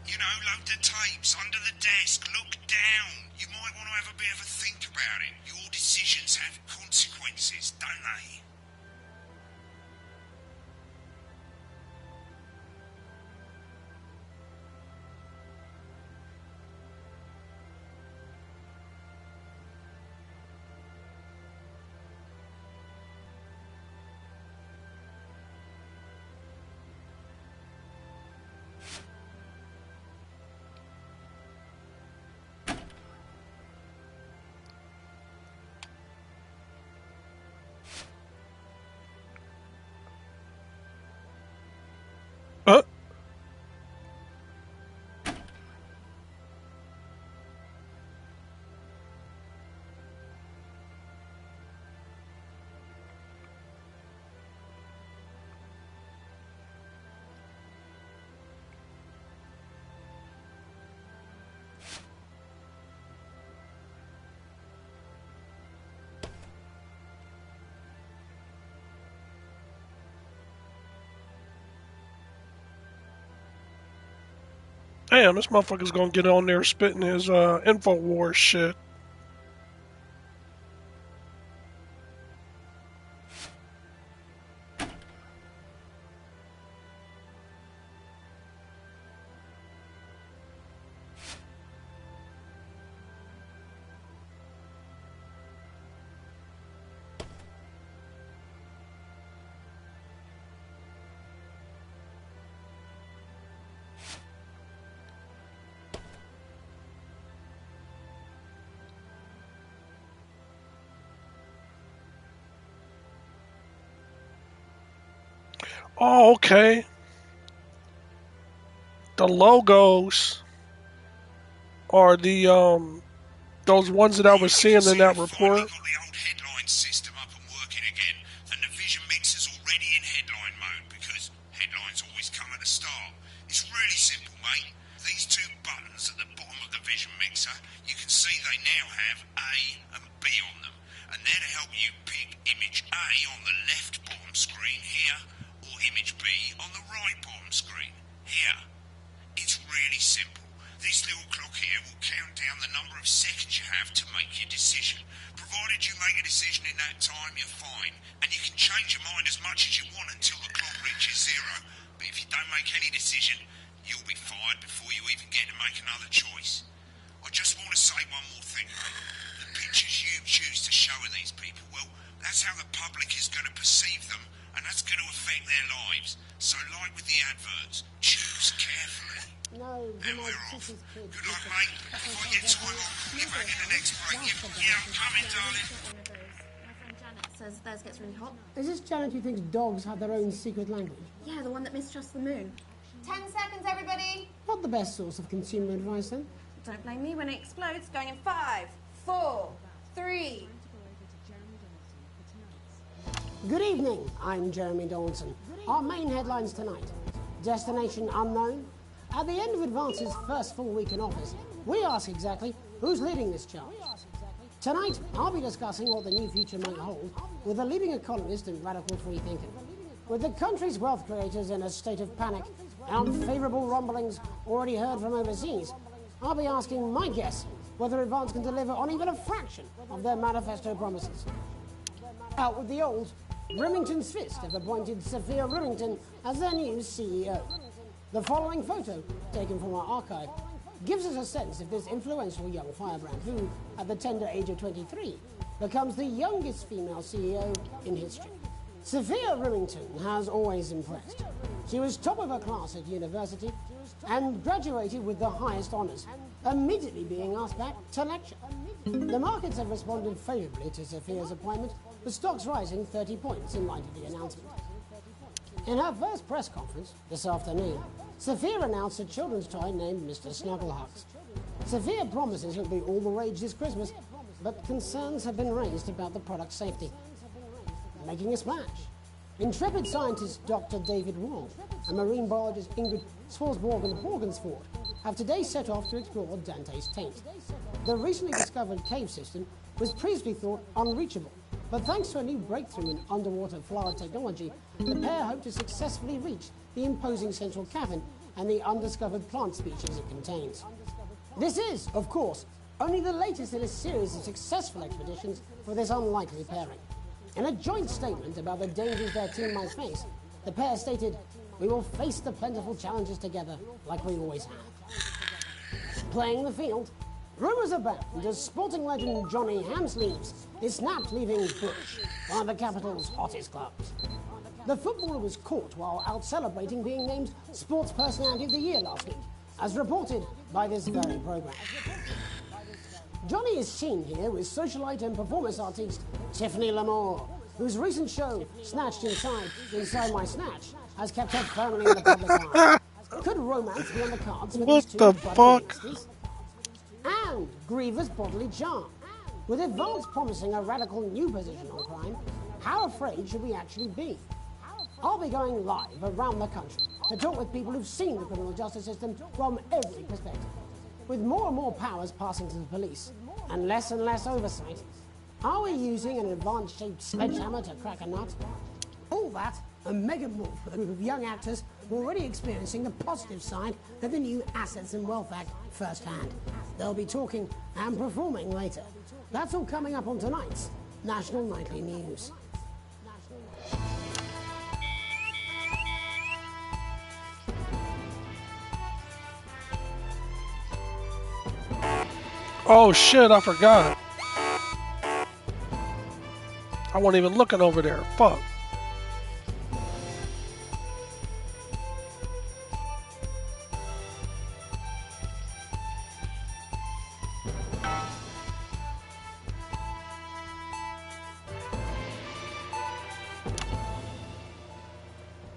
You know, load the tapes under the desk, look down. You might want to have a bit of a think about it. Your decisions have consequences, don't they? Damn, this motherfucker's gonna get on there spitting his InfoWars shit. Oh, okay. The logos are the those ones that I was seeing in that report. Got the old headline system up and working again, and the vision mixer's already in headline mode because headlines always come at the start. It's really simple, mate. These 2 buttons at the bottom of the vision mixer, you can see they now have A and B on them, and they're to help you pick image A on the left bottom screen here, or image B on the right bottom screen here. It's really simple. This little clock here will count down the number of seconds you have to make your decision. Provided you make a decision in that time, you're fine. And you can change your mind as much as you want until the clock reaches 0. But if you don't make any decision, you'll be fired before you even get to make another choice. I just want to say one more thing, mate. The pictures you choose to show of these people, well, that's how the public is going to perceive them, and that's going to affect their lives. So like with the adverts, choose carefully. No, and we're off. Good luck, mate. If I get time, I'll call you back in the next break. Yeah, I'm coming, darling. My friend Janet says theirs gets really hot. Is this Janet who thinks dogs have their own secret language? Yeah, the one that mistrusts the moon. 10 seconds, everybody. Not the best source of consumer advice, then. Don't blame me when it explodes. Going in 5, 4, 3. Good evening, I'm Jeremy Dawson. Our main headlines tonight. Destination unknown. At the end of Advance's first full week in office, we ask exactly who's leading this charge. Tonight, I'll be discussing what the new future might hold with a leading economist and radical free thinker. With the country's wealth creators in a state of panic and unfavourable rumblings already heard from overseas, I'll be asking my guests whether Advance can deliver on even a fraction of their manifesto promises. Out with the old, Remington's Fist have appointed Sophia Remington as their new CEO. The following photo, taken from our archive, gives us a sense of this influential young firebrand who, at the tender age of 23, becomes the youngest female CEO in history. Sophia Remington has always impressed. She was top of her class at university and graduated with the highest honours, immediately being asked back to lecture. The markets have responded favourably to Sophia's appointment, with stocks rising 30 points in light of the announcement. In her first press conference this afternoon, Sophia announced a children's toy named Mr. Snugglehugs. Sophia promises it'll be all the rage this Christmas, but concerns have been raised about the product's safety. Making a splash, intrepid scientist Dr. David Wong and marine biologist Ingrid Swarsborg-Horgensford have today set off to explore Dante's taint. The recently discovered cave system was previously thought unreachable, but thanks to a new breakthrough in underwater flower technology, the pair hope to successfully reach the imposing central cavern and the undiscovered plant species it contains. This is, of course, only the latest in a series of successful expeditions for this unlikely pairing. In a joint statement about the dangers their team might face, the pair stated, "We will face the plentiful challenges together like we always have." Playing the field, rumours abound as sporting legend Johnny Hamsleeves is snapped leaving Bush, one of the capital's hottest clubs. The footballer was caught while out celebrating being named Sports Personality of the Year last week, as reported by this very programme. Johnny is seen here with socialite and performance artiste Tiffany Lamore, whose recent show, Snatched Inside My Snatch, has kept her firmly in the public eye. Could romance be on the cards for these two budding gangsters? And grievous bodily charm. With Advance promising a radical new position on crime, how afraid should we actually be? I'll be going live around the country to talk with people who've seen the criminal justice system from every perspective. With more and more powers passing to the police and less oversight, are we using an Advance-shaped sledgehammer to crack a nut? All that and Megan Wolf with a group of young actors already experiencing the positive side of the new Assets and Wealth Act firsthand. They'll be talking and performing later. That's all coming up on tonight's National Nightly News. Oh shit, I forgot. I wasn't even looking over there. Fuck.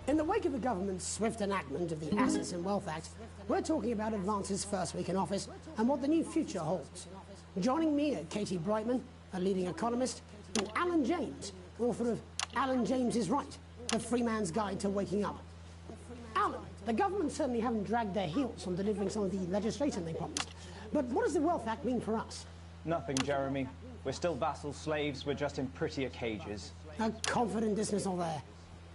In the wake of the government's swift enactment of the Assets and Wealth Act, we're talking about Advance's first week in office and what the new future holds. Joining me are Katie Brightman, a leading economist, and Alan James, author of Alan James is Right, The Free Man's Guide to Waking Up. Alan, the government certainly haven't dragged their heels on delivering some of the legislation they promised. But what does the Wealth Act mean for us? Nothing, Jeremy. We're still vassal slaves, we're just in prettier cages. A confident dismissal there.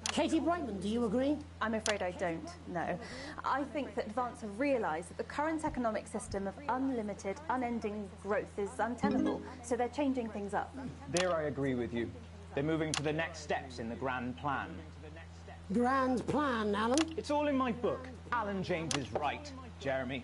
Katie Brightman, do you agree? I'm afraid I don't, no. I think that Advance have realised that the current economic system of unlimited, unending growth is untenable, so they're changing things up. There I agree with you. They're moving to the next steps in the grand plan. Grand plan, Alan? It's all in my book. Alan James is Right, Jeremy.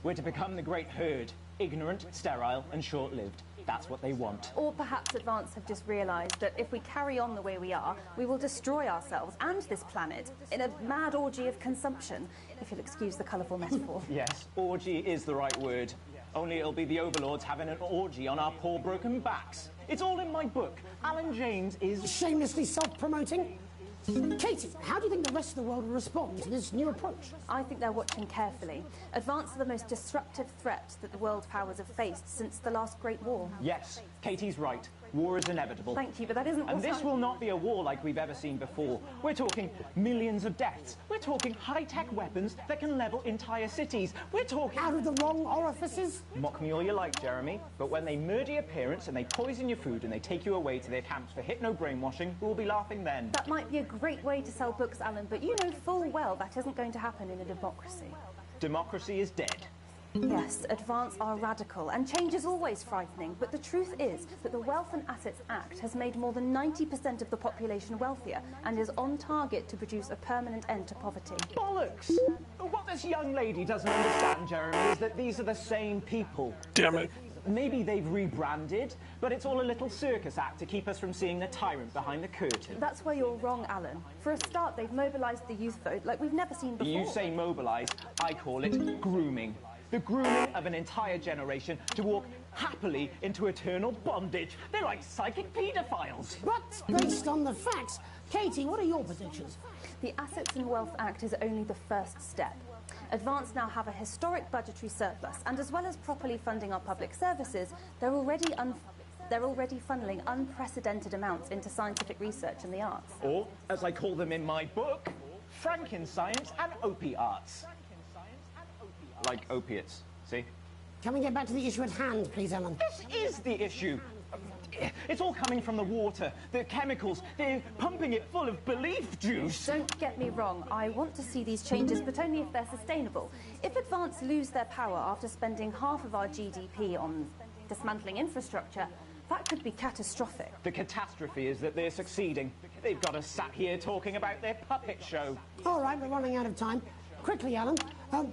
We're to become the great herd, ignorant, sterile and short-lived. That's what they want. Or perhaps Advance have just realised that if we carry on the way we are, we will destroy ourselves and this planet in a mad orgy of consumption, if you'll excuse the colourful metaphor. Yes, orgy is the right word. Only it'll be the overlords having an orgy on our poor broken backs. It's all in my book. Alan James is... Shamelessly self-promoting? Katie, how do you think the rest of the world will respond to this new approach? I think they're watching carefully. Advance are the most disruptive threat that the world powers have faced since the last Great War. Yes, Katie's right. War is inevitable. Thank you, but that isn't... And this will not be a war like we've ever seen before. We're talking millions of deaths. We're talking high-tech weapons that can level entire cities. We're talking... Out of the wrong orifices? Mock me all you like, Jeremy, but when they murder your parents and they poison your food and they take you away to their camps for hypno-brainwashing, we'll be laughing then. That might be a great way to sell books, Alan, but you know full well that isn't going to happen in a democracy. Democracy is dead. Yes, Advance are radical, and change is always frightening, but the truth is that the Wealth and Assets Act has made more than 90% of the population wealthier and is on target to produce a permanent end to poverty. Bollocks! What this young lady doesn't understand, Jeremy, is that these are the same people. Damn it. Maybe they've rebranded, but it's all a little circus act to keep us from seeing the tyrant behind the curtain. That's where you're wrong, Alan. For a start, they've mobilised the youth vote like we've never seen before. You say mobilise, I call it grooming. The grooming of an entire generation to walk happily into eternal bondage. They're like psychic paedophiles. But based on the facts, Katie, what are your predictions? The Assets and Wealth Act is only the first step. Advance now have a historic budgetary surplus, and as well as properly funding our public services, they're already funneling unprecedented amounts into scientific research and the arts. Or, as I call them in my book, Frankenscience and opiates. Like opiates, see? Can we get back to the issue at hand, please, Ellen? This is the issue. It's all coming from the water, the chemicals. They're pumping it full of belief juice. Don't get me wrong, I want to see these changes, but only if they're sustainable. If Advance lose their power after spending half of our GDP on dismantling infrastructure, that could be catastrophic. The catastrophe is that they're succeeding. They've got us sat here talking about their puppet show. All right, we're running out of time. Quickly, Alan,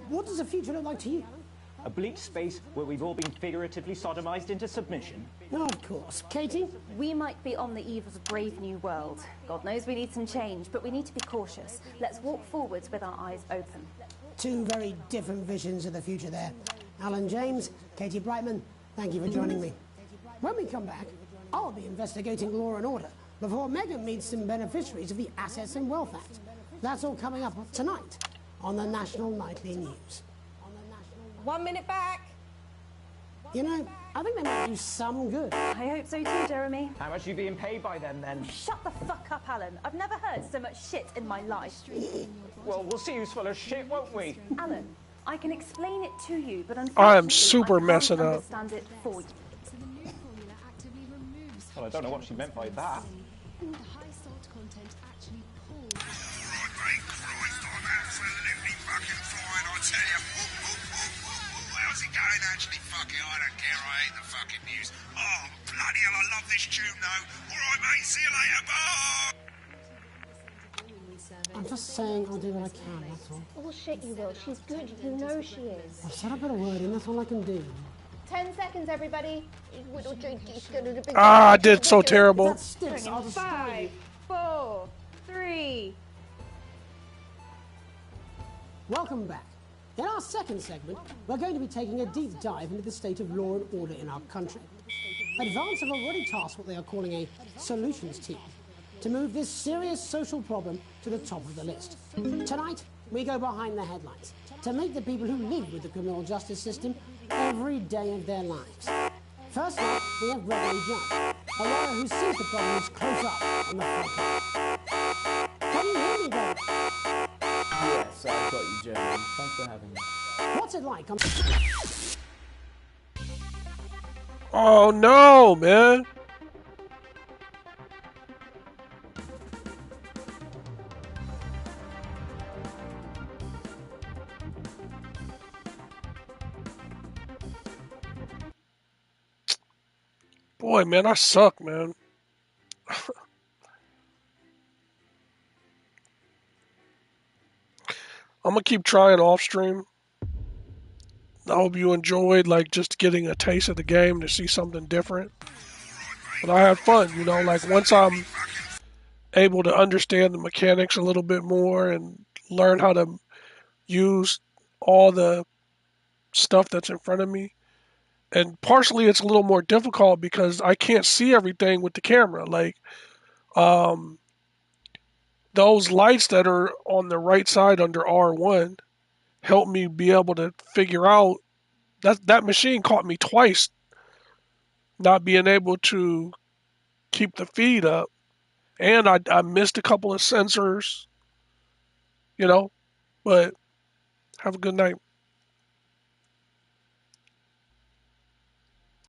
what does the future look like to you? A bleak space where we've all been figuratively sodomized into submission. No, of course. Katie? We might be on the eve of a brave new world. God knows we need some change, but we need to be cautious. Let's walk forwards with our eyes open. Two very different visions of the future there. Alan James, Katie Brightman, thank you for joining me. When we come back, I'll be investigating law and order before Megan meets some beneficiaries of the Assets and Wealth Act. That's all coming up tonight on the National Nightly News. 1 minute back. You know, I think they might do some good. I hope so too, Jeremy. How much are you being paid by them, then? Shut the fuck up, Alan. I've never heard so much shit in my life. Well, we'll see who's full of shit, won't we? Alan, I can explain it to you, but I am unfortunately, super I can't messing up. understand it for you. Well, I don't know what she meant by that. How's it going, actually? Fuck it, I don't care. I hate the fucking news. Oh, bloody hell, I love this tune, though. All right, mate, see you later, bye! I'm just saying I'll do what I can, that's all. Bullshit, you will. She's good. You know she is. I said I put a word in, that's all I can do. 10 seconds, everybody. Ah, I did so terrible. Sticks, I'll just 5, 4, 3. Welcome back. In our second segment, we're going to be taking a deep dive into the state of law and order in our country. Advance have already tasked what they are calling a solutions team to move this serious social problem to the top of the list. Tonight, we go behind the headlines to meet the people who live with the criminal justice system every day of their lives. First up, we have Gregory Judge, a lawyer who sees the problems close up on the front. Can you hear me, Greg? Yes, I've got you, Jeremy. Thanks for having me. What's it like? Oh no, man. Boy, man, I suck, man. I'm gonna keep trying off stream. I hope you enjoyed, like, just getting a taste of the game to see something different. But I had fun, you know, like, once I'm able to understand the mechanics a little bit more and learn how to use all the stuff that's in front of me. And partially it's a little more difficult because I can't see everything with the camera. Like, those lights that are on the right side under R1 help me be able to figure out that machine caught me twice not being able to keep the feed up. And I missed a couple of sensors, you know, but have a good night.